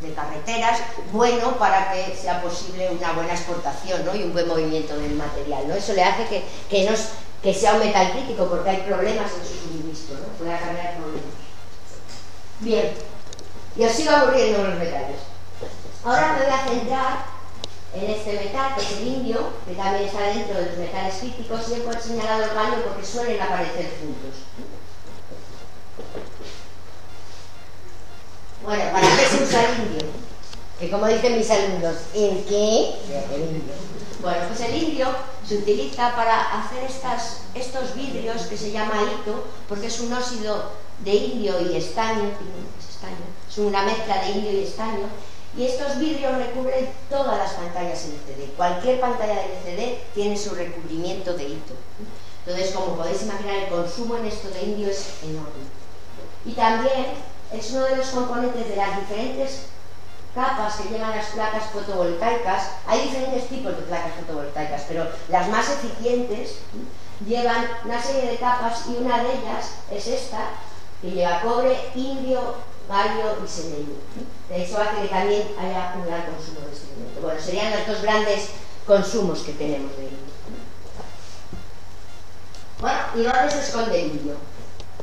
[SPEAKER 2] de carreteras bueno para que sea posible una buena exportación, ¿no? Y un buen movimiento del material, ¿no? Eso le hace que sea un metal crítico, porque hay problemas en su suministro, ¿no? Puede acarrear problemas. Bien, y os sigo aburriendo los metales. Ahora me voy a centrar en este metal, que es el indio, que también está dentro de los metales críticos, y he señalado el galio porque suelen aparecer juntos. Bueno, ¿para qué se usa el indio? Que como dicen mis alumnos, ¿en qué? El indio. Bueno, pues el indio se utiliza para hacer estos vidrios que se llama hito, porque es un óxido de indio y estaño, es una mezcla de indio y estaño, y estos vidrios recubren todas las pantallas LCD. Cualquier pantalla de LCD tiene su recubrimiento de hito. Entonces, como podéis imaginar, el consumo en esto de indio es enorme. Y también es uno de los componentes de las diferentes capas que llevan las placas fotovoltaicas. Hay diferentes tipos de placas fotovoltaicas, pero las más eficientes llevan una serie de capas, y una de ellas es esta, que lleva cobre, indio, galio y selenio. Eso hace que también haya un gran consumo de este elemento. Bueno, serían los dos grandes consumos que tenemos de indio. Bueno, ¿y dónde se esconde el indio?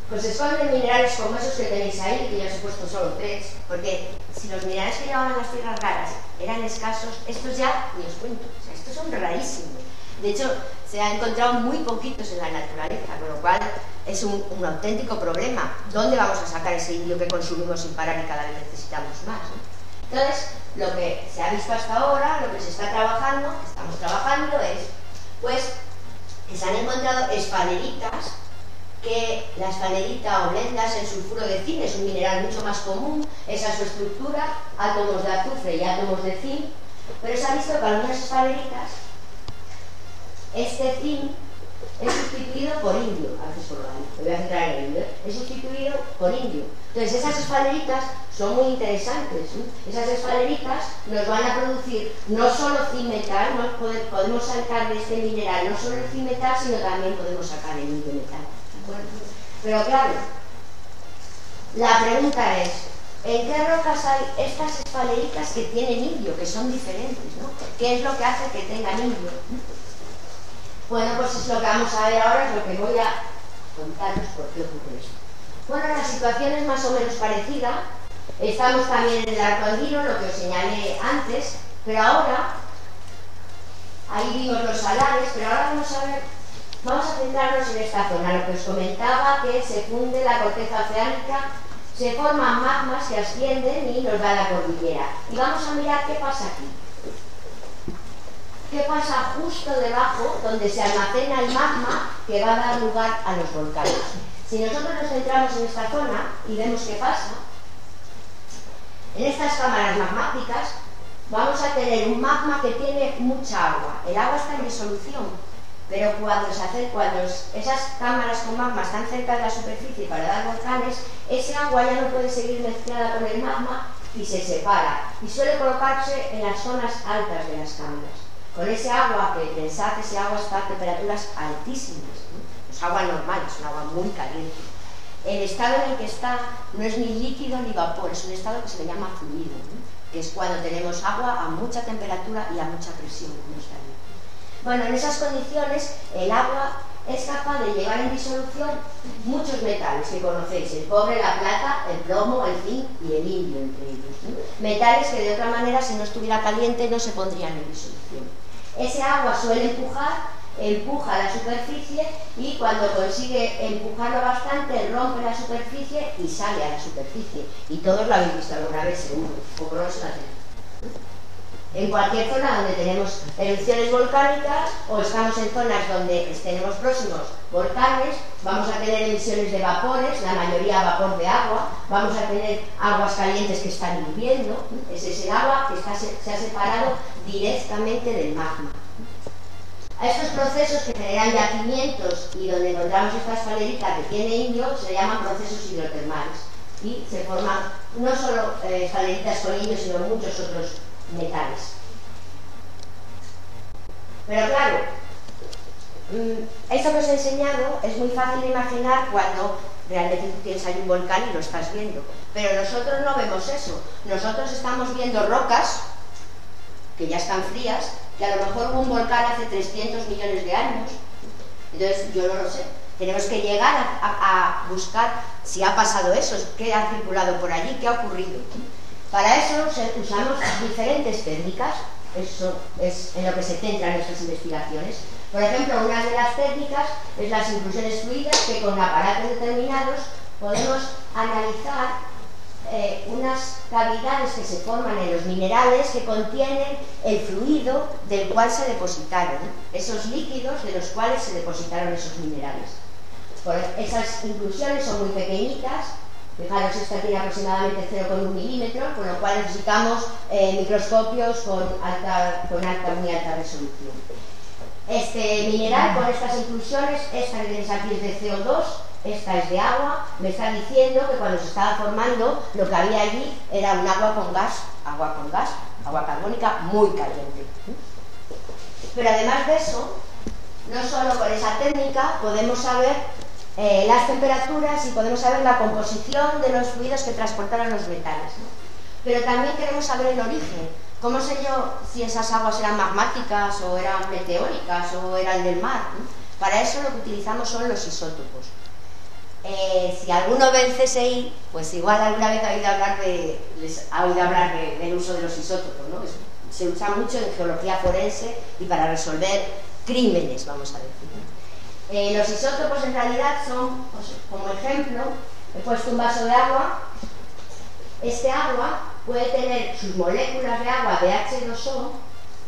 [SPEAKER 2] Pues se esconden minerales como esos que tenéis ahí, que ya os he puesto solo 3, porque si los minerales que llevaban las tierras raras eran escasos, estos ya ni os cuento, o sea, estos son rarísimos. De hecho, se han encontrado muy poquitos en la naturaleza, con lo cual es un auténtico problema. ¿Dónde vamos a sacar ese indio que consumimos sin parar y cada vez necesitamos más, ¿no? Entonces, lo que se ha visto hasta ahora, lo que se está trabajando, que estamos trabajando es, pues, que se han encontrado esfaleritas, que la esfalerita o blendas en sulfuro de zinc es un mineral mucho más común, esa es su estructura, átomos de azufre y átomos de zinc, pero se ha visto que algunas esfaleritas, este zinc es sustituido por indio, a veces por galio, me voy a centrar en el indio, es sustituido por indio. Entonces esas esfaleritas son muy interesantes, ¿sí? Esas esfaleritas nos van a producir no solo zinc metal, podemos sacar de este mineral no solo el zinc metal, sino también podemos sacar el indio metal. Pero claro, la pregunta es, ¿en qué rocas hay estas esfaleritas que tienen indio, que son diferentes, ¿no? ¿Qué es lo que hace que tengan indio? Bueno, pues es lo que vamos a ver ahora, es lo que voy a contaros por qué ocurre esto. Bueno, la situación es más o menos parecida. Estamos también en el arco andino, lo que os señalé antes, pero ahora, ahí vimos los salares, pero ahora vamos a centrarnos en esta zona, lo que os comentaba, que se funde la corteza oceánica, se forman magmas que ascienden y nos da la cordillera. Y vamos a mirar qué pasa aquí. ¿Qué pasa justo debajo, donde se almacena el magma que va a dar lugar a los volcanes? Si nosotros nos centramos en esta zona y vemos qué pasa, en estas cámaras magmáticas vamos a tener un magma que tiene mucha agua. El agua está en disolución, pero cuando esas cámaras con magma están cerca de la superficie para dar volcanes, ese agua ya no puede seguir mezclada con el magma y se separa. Y suele colocarse en las zonas altas de las cámaras. Con ese agua, que pensad que ese agua está a temperaturas altísimas, ¿no? Es agua normal, es un agua muy caliente. El estado en el que está no es ni líquido ni vapor, es un estado que se le llama fluido, ¿no? Que es cuando tenemos agua a mucha temperatura y a mucha presión, como está ahí. Bueno, en esas condiciones el agua es capaz de llevar en disolución muchos metales que conocéis, el cobre, la plata, el plomo, el zinc y el indio entre ellos, ¿no? Metales que de otra manera, si no estuviera caliente, no se pondrían en disolución. Ese agua suele empuja a la superficie, y cuando consigue empujarlo bastante rompe la superficie y sale a la superficie. Y todos lo habéis visto alguna vez seguro, o por lo menos en cualquier zona donde tenemos erupciones volcánicas o estamos en zonas donde tenemos próximos volcanes, vamos a tener emisiones de vapores, la mayoría vapor de agua, vamos a tener aguas calientes que están hirviendo. Ese es el agua que se ha separado directamente del magma. A estos procesos que generan yacimientos y donde encontramos esta esfalerita que tiene indio se llaman procesos hidrotermales, y se forman no solo esfaleritas con indio, sino muchos otros metales. Pero claro, esto que os he enseñado es muy fácil de imaginar cuando realmente tú tienes ahí un volcán y lo estás viendo. Pero nosotros no vemos eso. Nosotros estamos viendo rocas que ya están frías, que a lo mejor hubo un volcán hace 300 millones de años. Entonces, yo no lo sé. Tenemos que llegar a buscar si ha pasado eso, qué ha circulado por allí, qué ha ocurrido. Para eso usamos diferentes técnicas, eso es en lo que se centran nuestras investigaciones. Por ejemplo, una de las técnicas es las inclusiones fluidas, que con aparatos determinados podemos analizar unas cavidades que se forman en los minerales que contienen el fluido del cual se depositaron, esos líquidos de los cuales se depositaron esos minerales. Esas inclusiones son muy pequeñitas, fijaros, esta tiene aproximadamente 0,1 milímetro, con lo cual necesitamos microscopios con muy alta resolución. Este mineral con estas inclusiones, esta que tenéis aquí es de CO2, esta es de agua, me está diciendo que cuando se estaba formando lo que había allí era un agua con gas, agua carbónica muy caliente. Pero además de eso, no solo con esa técnica podemos saber las temperaturas y podemos saber la composición de los fluidos que transportaron los metales, ¿no? Pero también queremos saber el origen. ¿Cómo sé yo si esas aguas eran magmáticas o eran meteóricas o eran del mar, ¿no? Para eso lo que utilizamos son los isótopos. Si alguno ve el CSI, pues igual alguna vez ha oído hablar del uso de los isótopos, ¿no? Se usa mucho en geología forense y para resolver crímenes, vamos a decir. Los isótopos en realidad son, pues, como ejemplo, he puesto un vaso de agua. Este agua puede tener sus moléculas de agua de H2O,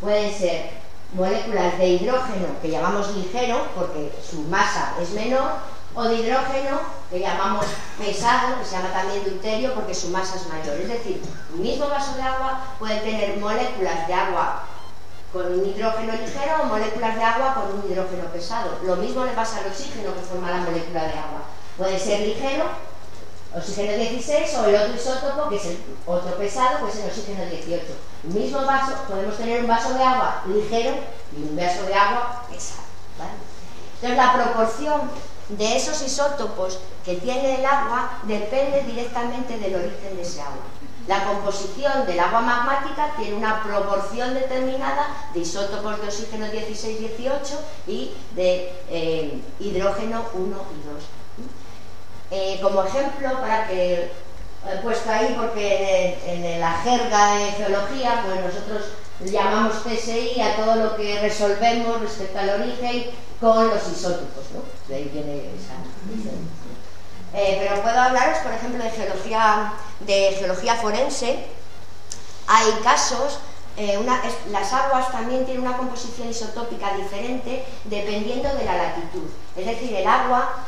[SPEAKER 2] pueden ser moléculas de hidrógeno que llamamos ligero porque su masa es menor, o de hidrógeno que llamamos pesado, que se llama también deuterio porque su masa es mayor. Es decir, un mismo vaso de agua puede tener moléculas de agua con un hidrógeno ligero o moléculas de agua con un hidrógeno pesado. Lo mismo le pasa al oxígeno que forma la molécula de agua. Puede ser ligero, oxígeno 16, o el otro isótopo, que es el otro pesado, que es el oxígeno 18. El mismo vaso, podemos tener un vaso de agua ligero y un vaso de agua pesado, ¿vale? Entonces la proporción de esos isótopos que tiene el agua depende directamente del origen de ese agua. La composición del agua magmática tiene una proporción determinada de isótopos de oxígeno 16, 18 y de hidrógeno 1 y 2. Como ejemplo, para que he puesto ahí porque en la jerga de geología, pues nosotros llamamos CSI a todo lo que resolvemos respecto al origen con los isótopos, ¿no? De ahí viene esa diferencia. Pero puedo hablaros, por ejemplo, de geología forense. Hay casos, las aguas también tienen una composición isotópica diferente dependiendo de la latitud. Es decir, el agua,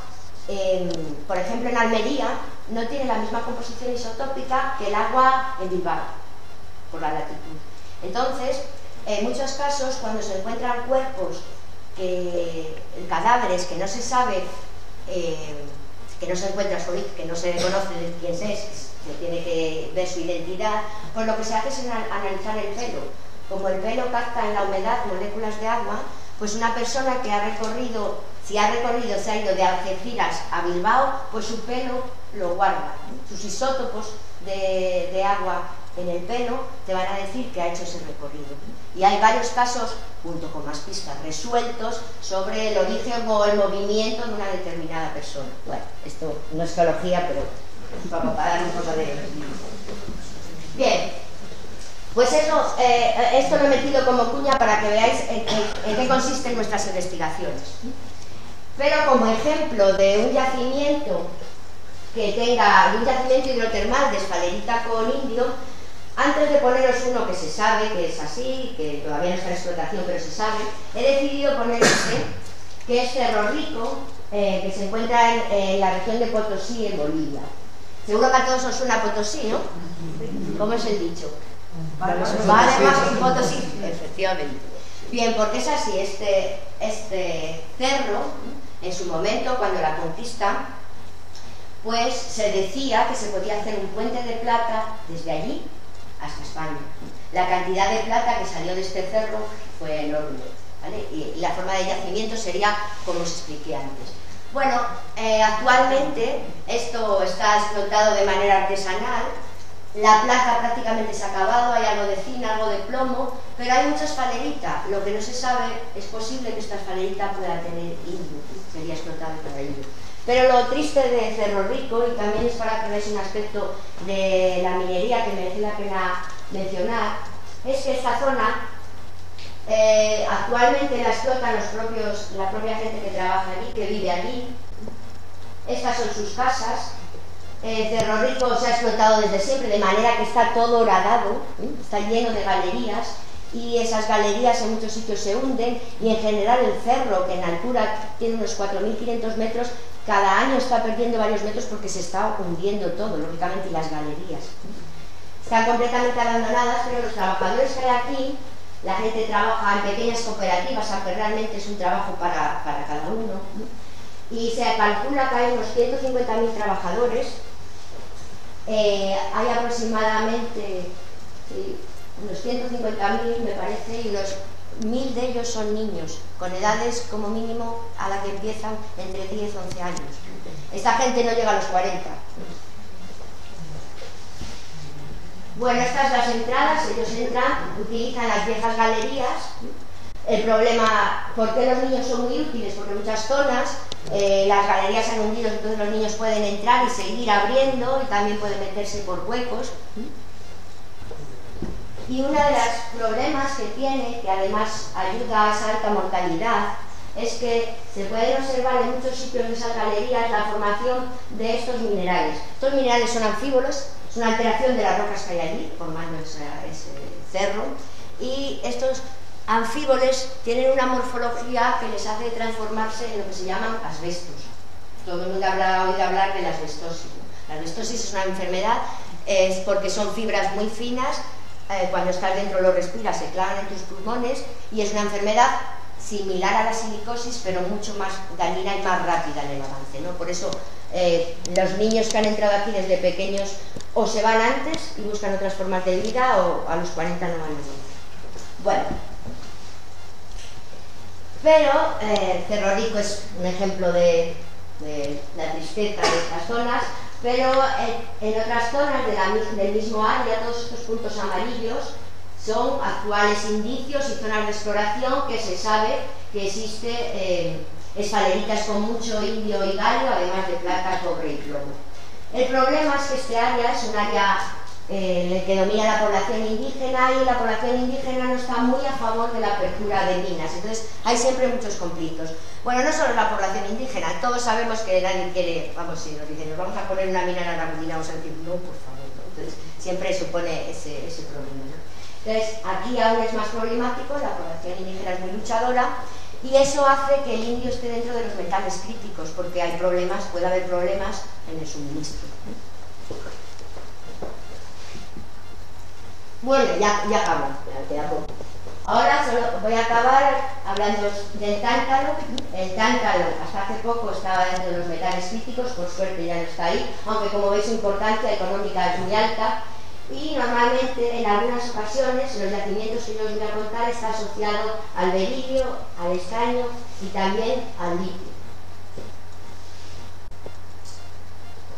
[SPEAKER 2] por ejemplo, en Almería, no tiene la misma composición isotópica que el agua en Bilbao, por la latitud. Entonces, en muchos casos, cuando se encuentran cuerpos, cadáveres que no se sabe, que no se encuentra su origen, que no se conoce de quién es, se tiene que ver su identidad, pues lo que se hace es analizar el pelo. Como el pelo capta en la humedad moléculas de agua, pues una persona que ha recorrido, se ha ido de Algeciras a Bilbao, pues su pelo lo guarda. Sus isótopos de agua en el pelo te van a decir que ha hecho ese recorrido. Y hay varios casos, junto con más pistas, resueltos sobre el origen o el movimiento de una determinada persona. Bueno, esto no es geología, pero es para dar un poco de... Bien, pues eso, esto lo he metido como cuña para que veáis en qué consisten nuestras investigaciones. Pero como ejemplo de un yacimiento un yacimiento hidrotermal de esfalerita con indio, antes de poneros uno que se sabe que es así, que todavía no está en explotación, pero se sabe, he decidido poner este, que es Cerro Rico, que se encuentra en la región de Potosí, en Bolivia. Seguro que a todos os suena Potosí, ¿no? ¿Cómo es el dicho? Vale más que Potosí, efectivamente. Bien, porque es así, este cerro, en su momento, cuando la conquista, pues se decía que se podía hacer un puente de plata desde allí hasta España. La cantidad de plata que salió de este cerro fue enorme, ¿vale? Y la forma de yacimiento sería como os expliqué antes. Bueno, actualmente esto está explotado de manera artesanal. La placa prácticamente se ha acabado, hay algo de zinc, algo de plomo, pero hay mucha esfalerita. Lo que no se sabe, es posible que esta esfalerita pueda tener indio, sería explotado para indio. Pero lo triste de Cerro Rico, y también es para que veáis un aspecto de la minería que merece la pena mencionar, es que esta zona actualmente la explotan la propia gente que trabaja allí, que vive allí. Estas son sus casas. Cerro Rico se ha explotado desde siempre, de manera que está todo horadado, está lleno de galerías, y esas galerías en muchos sitios se hunden, y en general el cerro, que en altura tiene unos 4.500 metros, cada año está perdiendo varios metros porque se está hundiendo todo, lógicamente, y las galerías están completamente abandonadas. Pero los trabajadores que hay aquí, la gente trabaja en pequeñas cooperativas, aunque realmente es un trabajo para cada uno, y se calcula que hay unos 150.000 trabajadores. Hay aproximadamente unos 150.000, me parece, y unos 1.000 de ellos son niños, con edades como mínimo a la que empiezan entre 10 y 11 años. Esta gente no llega a los 40. Bueno, estas son las entradas. Ellos entran, utilizan las viejas galerías. El problema, ¿por qué los niños son muy útiles? Porque en muchas zonas las galerías se han hundido, entonces los niños pueden entrar y seguir abriendo, y también pueden meterse por huecos. Y uno de los problemas que tiene, que además ayuda a esa alta mortalidad, es que se pueden observar en muchos sitios de esas galerías la formación de estos minerales. Estos minerales son anfíbolos, es una alteración de las rocas que hay allí, formando ese cerro, y estos anfíboles tienen una morfología que les hace transformarse en lo que se llaman asbestos. Todo el mundo habrá oído hablar de la asbestosis, ¿no? La asbestosis es una enfermedad, es porque son fibras muy finas, cuando estás dentro lo respiras, se clavan en tus pulmones, y es una enfermedad similar a la silicosis, pero mucho más dañina y más rápida en el avance, ¿no? Por eso los niños que han entrado aquí desde pequeños o se van antes y buscan otras formas de vida, o a los 40 no van a venir. Bueno, pero Cerro Rico es un ejemplo de la tristeza de estas zonas, pero en otras zonas del mismo área, todos estos puntos amarillos son actuales indicios y zonas de exploración que se sabe que existe esfaleritas con mucho indio y galio, además de plata, cobre y plomo. El problema es que este área es un área en el que domina la población indígena, y la población indígena no está muy a favor de la apertura de minas, entonces hay siempre muchos conflictos. Bueno, no solo la población indígena, todos sabemos que nadie quiere, vamos, si nos dicen, nos vamos a poner una mina en Aragudina, vamos a decir, no, por favor, ¿no? Entonces siempre supone ese problema, ¿no? Entonces aquí aún es más problemático, la población indígena es muy luchadora, y eso hace que el indio esté dentro de los metales críticos, porque hay problemas, puede haber problemas en el suministro. Bueno, ya acabo, ya queda poco. Ahora solo voy a acabar hablando del tántalo. El tántalo hasta hace poco estaba dentro de los metales críticos, por suerte ya no está ahí, aunque como veis su importancia económica es muy alta, y normalmente en algunas ocasiones los yacimientos que yo os voy a contar está asociado al berilio, al estaño y también al litio.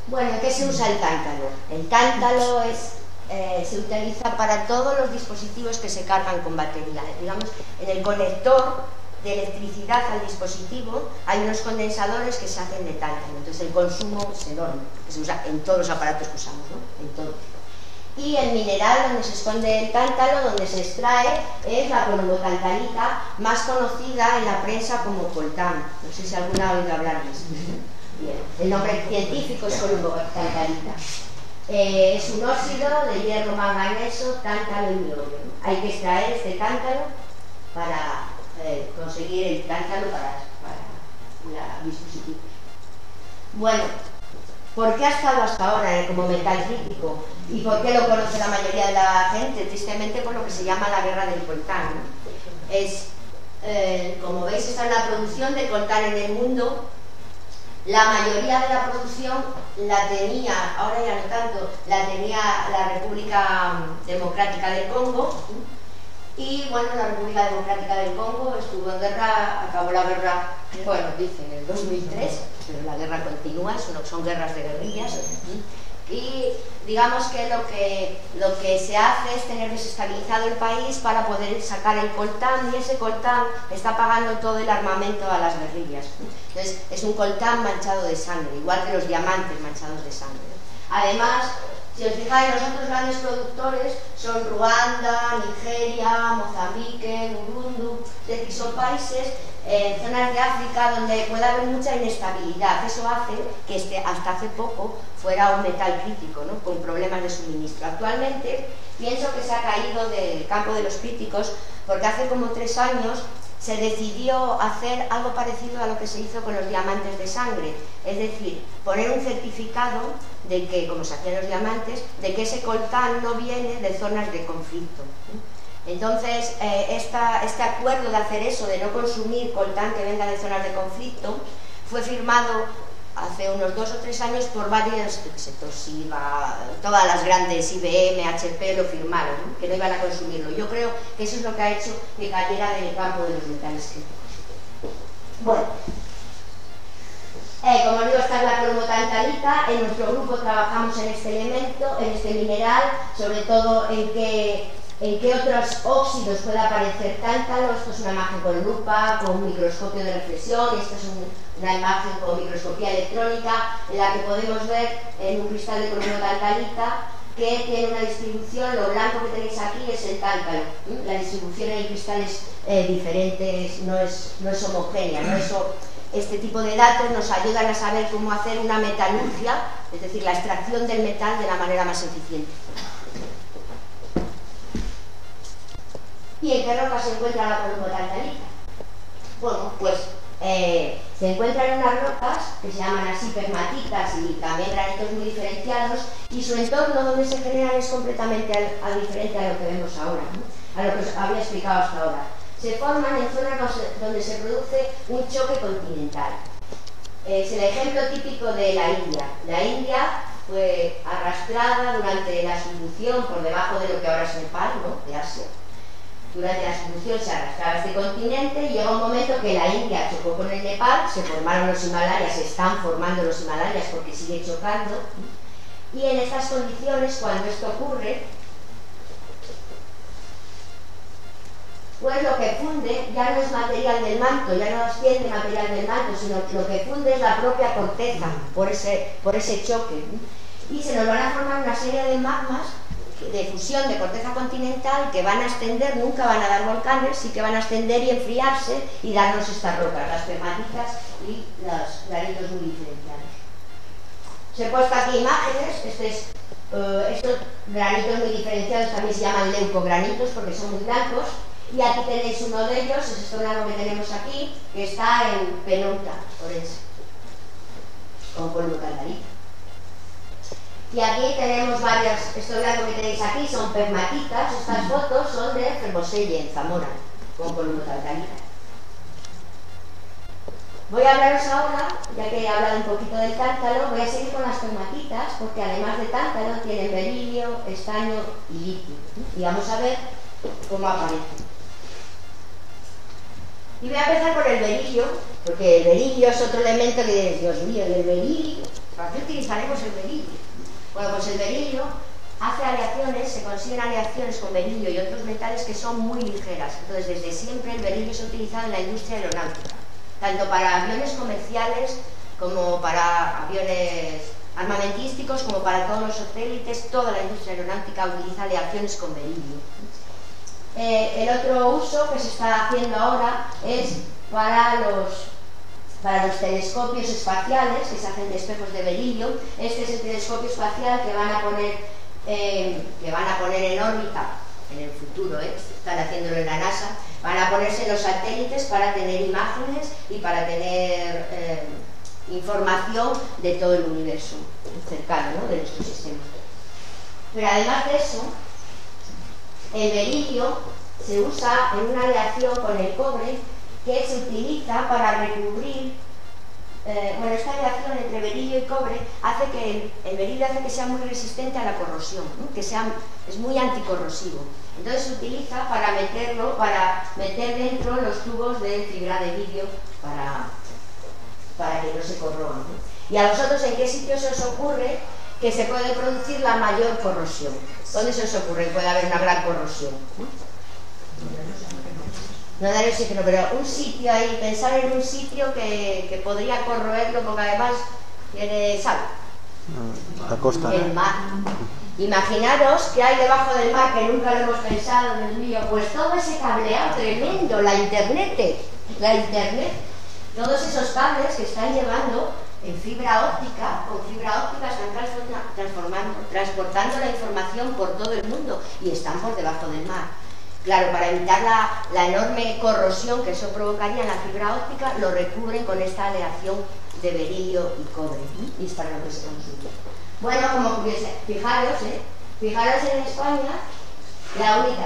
[SPEAKER 2] Bueno, ¿en qué se usa el tántalo? El tántalo se utiliza para todos los dispositivos que se cargan con batería. Digamos, en el conector de electricidad al dispositivo hay unos condensadores que se hacen de tántalo, entonces el consumo es enorme, que se usa en todos los aparatos que usamos, ¿no? En todos. Y el mineral donde se esconde el tántalo, donde se extrae, es la columbotantalita, más conocida en la prensa como coltán. No sé si alguna ha oído hablar de eso. Bien. El nombre científico es columbotantalita. Es un óxido de hierro manganeso, tántalo y niobio. Hay que extraer este tántalo para conseguir el tántalo para la dispositivos. Bueno, ¿por qué ha estado hasta ahora como metal crítico? ¿Y por qué lo conoce la mayoría de la gente? Tristemente por lo que se llama la guerra del coltán, ¿no? Como veis, está en la producción de coltán en el mundo. La mayoría de la producción la tenía, ahora ya no tanto, la tenía la República Democrática del Congo. Y bueno, la República Democrática del Congo estuvo en guerra, acabó la guerra, bueno, dice, en el 2003. pero la guerra continúa, son guerras de guerrillas. Y digamos que lo que se hace es tener desestabilizado el país para poder sacar el coltán, y ese coltán está pagando todo el armamento a las guerrillas. Entonces es un coltán manchado de sangre, igual que los diamantes manchados de sangre. Además, si os fijáis, los otros grandes productores son Ruanda, Nigeria, Mozambique, Burundi, es decir, son países, zonas de África donde puede haber mucha inestabilidad. Eso hace que hasta hace poco fuera un metal crítico, ¿no?, con problemas de suministro. Actualmente pienso que se ha caído del campo de los críticos porque hace como 3 años se decidió hacer algo parecido a lo que se hizo con los diamantes de sangre, es decir, poner un certificado de que, como se hacían los diamantes, de que ese coltán no viene de zonas de conflicto. Entonces, este acuerdo de hacer eso, de no consumir coltán que venga de zonas de conflicto, fue firmado hace unos 2 o 3 años por varios, Toshiba, todas las grandes, IBM, HP, lo firmaron, ¿no?, que no iban a consumirlo. Yo creo que eso es lo que ha hecho que cayera del campo de los metales críticos. Bueno, como os digo, esta es la cromotantalita. En nuestro grupo trabajamos en este elemento, en este mineral, sobre todo en qué otros óxidos puede aparecer tántalo. Esto es una imagen con lupa, con un microscopio de reflexión, y esta es una imagen con microscopía electrónica, en la que podemos ver en un cristal de cromotantalita que tiene una distribución. Lo blanco que tenéis aquí es el tántalo. La distribución en el cristal es diferente, no es homogénea, ¿no? Este tipo de datos nos ayudan a saber cómo hacer una metalurgia, es decir, la extracción del metal de la manera más eficiente. ¿Y en qué roca se encuentra la cromotantalita? Bueno, pues se encuentran unas rocas que se llaman así pegmatitas y también granitos muy diferenciados, y su entorno donde se generan es completamente diferente a lo que vemos ahora, ¿no?, a lo que os había explicado hasta ahora. Se forman en zonas donde se produce un choque continental. Es el ejemplo típico de la India. La India fue arrastrada durante la subducción por debajo de lo que ahora es Nepal, ¿no?, de Asia. Durante la subducción se arrastraba este continente y llegó un momento que la India chocó con el Nepal, se formaron los Himalayas, se están formando los Himalayas porque sigue chocando, y en estas condiciones, cuando esto ocurre, pues lo que funde ya no es material del manto, ya no asciende material del manto, sino que lo que funde es la propia corteza por ese choque, y se nos van a formar una serie de magmas de fusión de corteza continental que van a ascender, nunca van a dar volcanes, sí que van a ascender y enfriarse y darnos estas rocas, las pegmatitas y los granitos muy diferenciados. Os he puesto aquí imágenes. Estos granitos muy diferenciados también se llaman leucogranitos porque son muy blancos, y aquí tenéis uno de ellos, es esto blanco que tenemos aquí, que está en penota orense, con polvocantalita. Y aquí tenemos varias, esto blanco que tenéis aquí son pegmatitas. Estas fotos son de Fermoselle, en Zamora, con polvocantalita. Voy a hablaros ahora, ya que he hablado un poquito del tántalo, voy a seguir con las pegmatitas, porque además de tántalo tienen berilio, estaño y litio. Y vamos a ver cómo aparecen. Y voy a empezar por el berilio, porque el berilio es otro elemento que diréis, Dios mío, el berilio, ¿para qué utilizaremos el berilio? Bueno, pues el berilio hace aleaciones, se consiguen aleaciones con berilio y otros metales que son muy ligeras. Entonces, desde siempre el berilio se ha utilizado en la industria aeronáutica, tanto para aviones comerciales como para aviones armamentísticos, como para todos los satélites. Toda la industria aeronáutica utiliza aleaciones con berilio. El otro uso que se está haciendo ahora es para los telescopios espaciales, que se hacen de espejos de berilio. Este es el telescopio espacial que van a poner en órbita en el futuro, están haciéndolo en la NASA. Van a ponerse en los satélites para tener imágenes y para tener información de todo el universo cercano, ¿no?, de nuestro sistema. Pero además de eso, el berilio se usa en una aleación con el cobre que se utiliza para recubrir. Esta aleación entre berilio y cobre hace que el berilio hace que sea muy resistente a la corrosión, ¿no?, es muy anticorrosivo. Entonces se utiliza para meter dentro los tubos de fibra de vidrio para que no se corroan, ¿no? ¿Y a vosotros en qué sitio se os ocurre que se puede producir la mayor corrosión? ¿Dónde se os ocurre que puede haber una gran corrosión? No dar oxígeno, pero un sitio ahí, pensar en un sitio que podría corroerlo, porque además tiene sal.
[SPEAKER 3] La costa.
[SPEAKER 2] El mar. Imaginaros que hay debajo del mar, que nunca lo hemos pensado, Dios mío, pues todo ese cableado tremendo, la internet, todos esos cables que están llevando en fibra óptica, con fibra óptica están transportando la información por todo el mundo y están por debajo del mar. Claro, para evitar la enorme corrosión que eso provocaría en la fibra óptica, lo recubren con esta aleación de berilio y cobre, y es para lo que se consume. Bueno, como fijaros en España,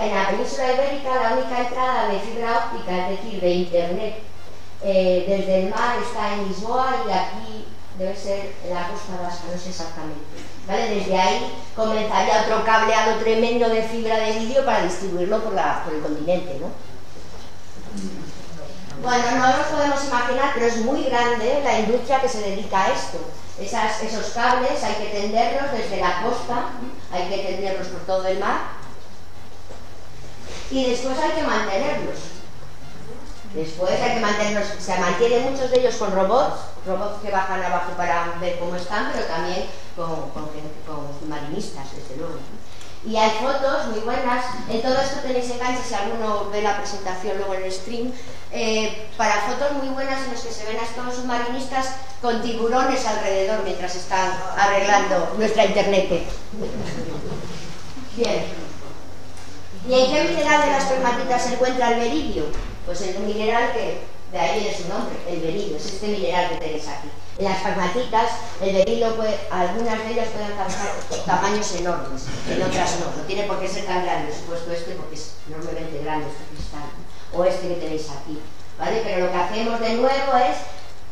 [SPEAKER 2] en la península ibérica, la única entrada de fibra óptica, es decir, de internet, desde el mar está en Lisboa y aquí debe ser en la costa vasca, no sé exactamente. ¿Vale? Desde ahí comenzaría otro cableado tremendo de fibra de vidrio para distribuirlo por el continente, ¿no? Bueno, no nos podemos imaginar, pero es muy grande la industria que se dedica a esto. Esos cables hay que tenderlos desde la costa, hay que tenderlos por todo el mar y después hay que mantenerlos. Se mantienen muchos de ellos con robots que bajan abajo para ver cómo están, pero también con marinistas, desde luego. Y hay fotos muy buenas, en todo esto tenéis enganches, si alguno ve la presentación luego en el stream, para fotos muy buenas en las que se ven a estos submarinistas con tiburones alrededor mientras están arreglando nuestra internet. Bien. ¿Y en qué mineral de las pegmatitas se encuentra el berilio? Pues en un mineral que, de ahí viene su nombre, el berilio, es este mineral que tenéis aquí. En las pegmatitas, el berilio, algunas de ellas pueden alcanzar tamaños enormes, en otras no tiene por qué ser tan grande, supuesto este porque es enormemente grande este cristal, o este que tenéis aquí, ¿vale? Pero lo que hacemos de nuevo es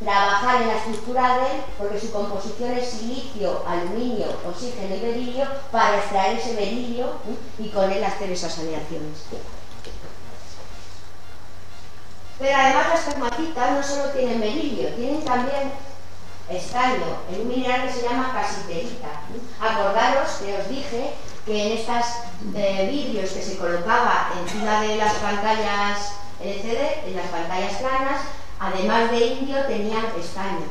[SPEAKER 2] trabajar en la estructura de él, porque su composición es silicio, aluminio, oxígeno y berilio, para extraer ese berilio y con él hacer esas aleaciones. Pero además las pegmatitas no solo tienen berilio, tienen también estaño, en un mineral que se llama casiterita. Acordaros que os dije que en estos vidrios que se colocaba encima de las pantallas LCD, en las pantallas planas, además de indio tenían estaño.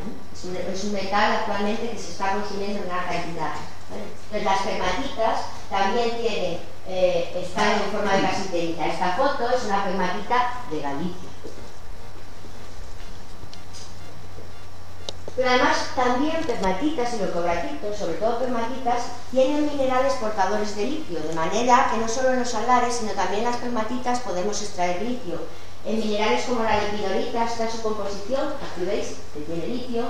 [SPEAKER 2] Es un metal actualmente que se está consumiendo en gran cantidad. Entonces las pegmatitas también tienen estaño en forma de casiterita. Esta foto es una pegmatita de Galicia. Pero además también pegmatitas y leucobratitos, sobre todo pegmatitas, tienen minerales portadores de litio, de manera que no solo en los salares, sino también en las pegmatitas podemos extraer litio. En minerales como la lepidolita está su composición, aquí veis que tiene litio,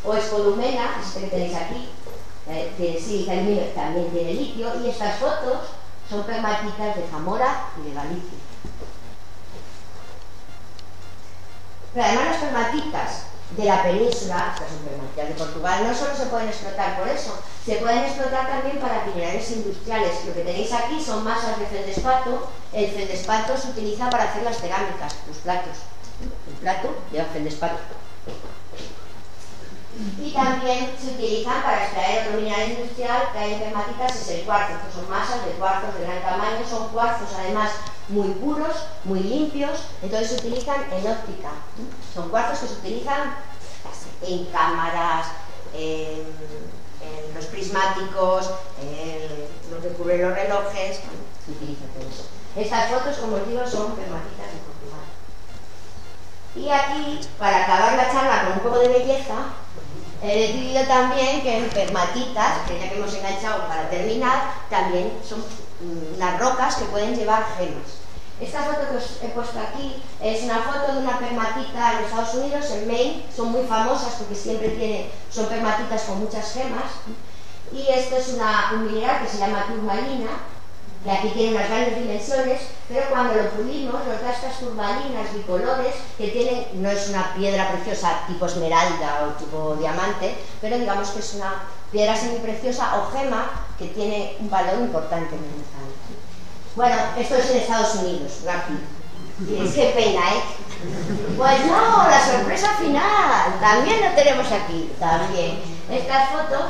[SPEAKER 2] o espodumena, este que tenéis aquí, sí, también tiene litio, y estas fotos son pegmatitas de Zamora y de Galicia. Pero además las pegmatitas de la península, estas son pegmatitas de Portugal, no solo se pueden explotar por eso, se pueden explotar también para minerales industriales. Lo que tenéis aquí son masas de feldespato. El feldespato se utiliza para hacer las cerámicas, los platos. El plato lleva feldespato. Y también se utilizan para extraer otro mineral industrial que hay en pegmatitas, es el cuarzo, que son masas de cuarzos de gran tamaño, son cuarzos además muy puros, muy limpios, entonces se utilizan en óptica. Son cuarzos que se utilizan en cámaras, en los prismáticos, en lo que cubre los relojes, se utiliza todo eso. Estas fotos, como os digo, son pegmatitas de Portugal. Y aquí, para acabar la charla con un poco de belleza, he decidido también que en pegmatitas, que ya que hemos enganchado para terminar, también son unas rocas que pueden llevar gemas. Esta foto que os he puesto aquí es una foto de una pegmatita en Estados Unidos, en Maine. Son muy famosas porque siempre son pegmatitas con muchas gemas. Y esto es un mineral que se llama turmalina, que aquí tiene unas grandes dimensiones, pero cuando lo pulimos nos da estas turmalinas bicolores que tienen, no es una piedra preciosa tipo esmeralda o tipo diamante, pero digamos que es una piedra semipreciosa o gema que tiene un valor importante en el metal. Bueno, esto es en Estados Unidos, no aquí. Y es que pena, ¿eh? Pues no, la sorpresa final, también lo tenemos aquí, también. Estas fotos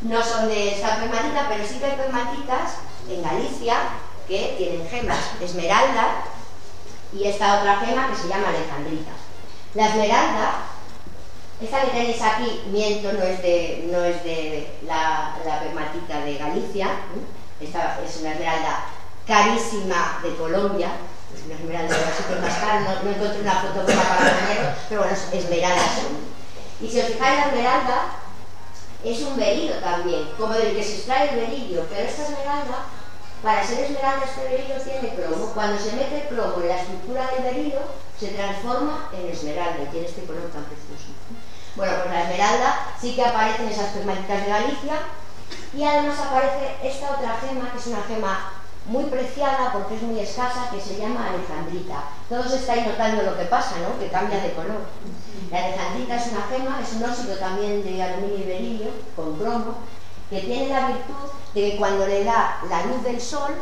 [SPEAKER 2] no son de esta pegmatita, pero sí que hay pegmatitas en Galicia que tienen gemas esmeralda y esta otra gema que se llama alejandrita. La esmeralda, esta que tenéis aquí, miento, no es de la pegmatita de Galicia, esta es una esmeralda carísima de Colombia, es una esmeralda de los sitios más caros, no encontré una foto buena para ponerlo, pero bueno, esmeraldas son. Y si os fijáis, la esmeralda es un berilo también, como del que se extrae el berillo, pero esta esmeralda, para ser esmeralda, este berilo tiene plomo. Cuando se mete el plomo en la estructura del berilo, se transforma en esmeralda y tiene este color tan precioso. Bueno, pues la esmeralda sí que aparece en esas pegmatitas de Galicia y además aparece esta otra gema, que es una gema muy preciada porque es muy escasa, que se llama alejandrita. Todos estáis notando lo que pasa, ¿no? Que cambia de color. La alejandrita es una gema, es un óxido también de aluminio y berilio con cromo, que tiene la virtud de que cuando le da la luz del sol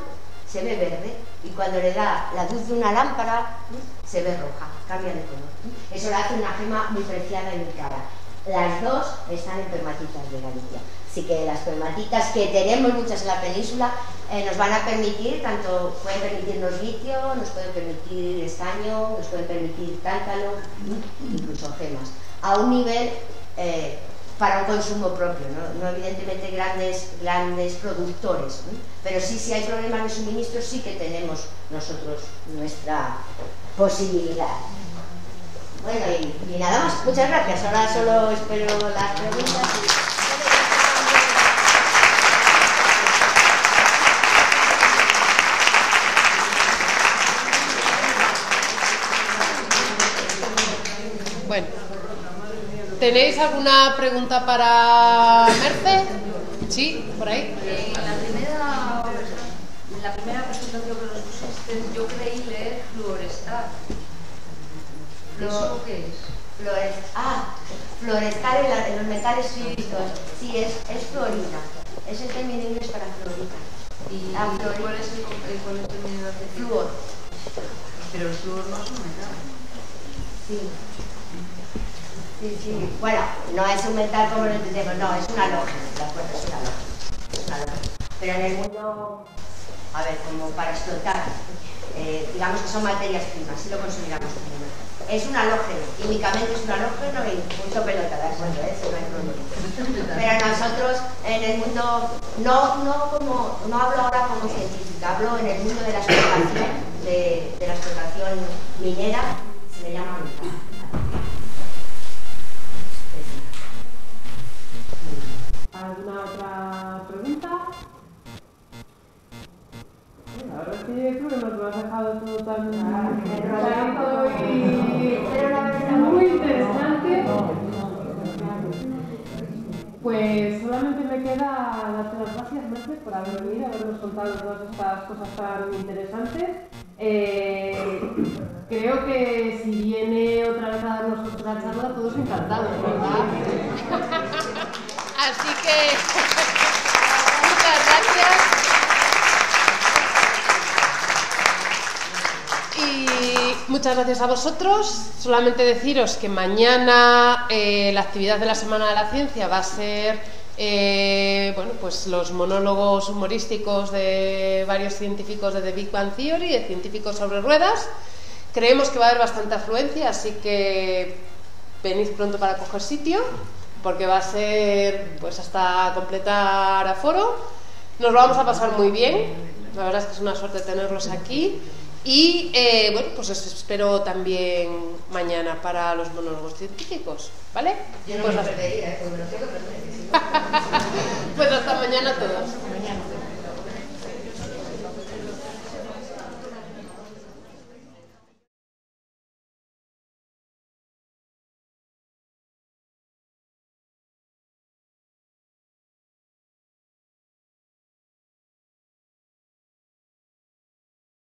[SPEAKER 2] se ve verde y cuando le da la luz de una lámpara se ve roja, cambia de color. Eso le hace una gema muy preciada y muy cara. Las dos están en pegmatitas de Galicia. Así que las pegmatitas, que tenemos muchas en la península, nos van a permitir, tanto pueden permitirnos litio, nos pueden permitir estaño, nos pueden permitir tántalo, incluso gemas, a un nivel para un consumo propio, no evidentemente grandes productores, pero sí, si hay problemas de suministro, sí que tenemos nosotros nuestra posibilidad. Bueno, y nada más, muchas gracias. Ahora solo espero las preguntas.
[SPEAKER 1] Bueno, ¿tenéis alguna pregunta para Merce? Sí, por ahí.
[SPEAKER 4] En la primera presentación que nos pusiste, yo creí leer fluorestar. ¿Eso qué es?
[SPEAKER 2] Fluorestar en los metales físicos. Sí, es fluorina. Es el término inglés para fluorina.
[SPEAKER 4] ¿Y cuál es el término de
[SPEAKER 2] fluor?
[SPEAKER 4] Pero el fluor no es un metal.
[SPEAKER 2] Sí. Sí. Bueno, no es un metal como lo entendemos, no, es un halógeno, de acuerdo, es un halógeno. Pero en el mundo, a ver, como para explotar, digamos que son materias primas, si lo consideramos como metal. Es un halógeno, químicamente es un halógeno y punto pelota, de acuerdo, eso no hay problema. Pero nosotros en el mundo, no hablo ahora como científica, hablo en el mundo de la explotación, de la explotación minera, se le llama metal.
[SPEAKER 1] ¿Alguna otra pregunta? La verdad es que creo que nos lo has dejado todo tan muy interesante. Pues solamente me queda darte las gracias, Merce, por haber venido, habernos contado todas estas cosas tan interesantes. Creo que si viene otra vez a darnos otra charla, todos encantados, ¿verdad? Así que muchas gracias y muchas gracias a vosotros. Solamente deciros que mañana la actividad de la Semana de la Ciencia va a ser bueno, pues los monólogos humorísticos de varios científicos de The Big Bang Theory, de científicos sobre ruedas. Creemos que va a haber bastante afluencia, así que venid pronto para coger sitio, porque va a ser pues hasta completar aforo. Nos lo vamos a pasar muy bien, la verdad es que es una suerte tenerlos aquí y bueno, pues os espero también mañana para los monólogos científicos, ¿vale?
[SPEAKER 2] Yo no
[SPEAKER 1] pues
[SPEAKER 2] me perdería, porque me lo tengo que perder.
[SPEAKER 1] Pues hasta mañana a todos.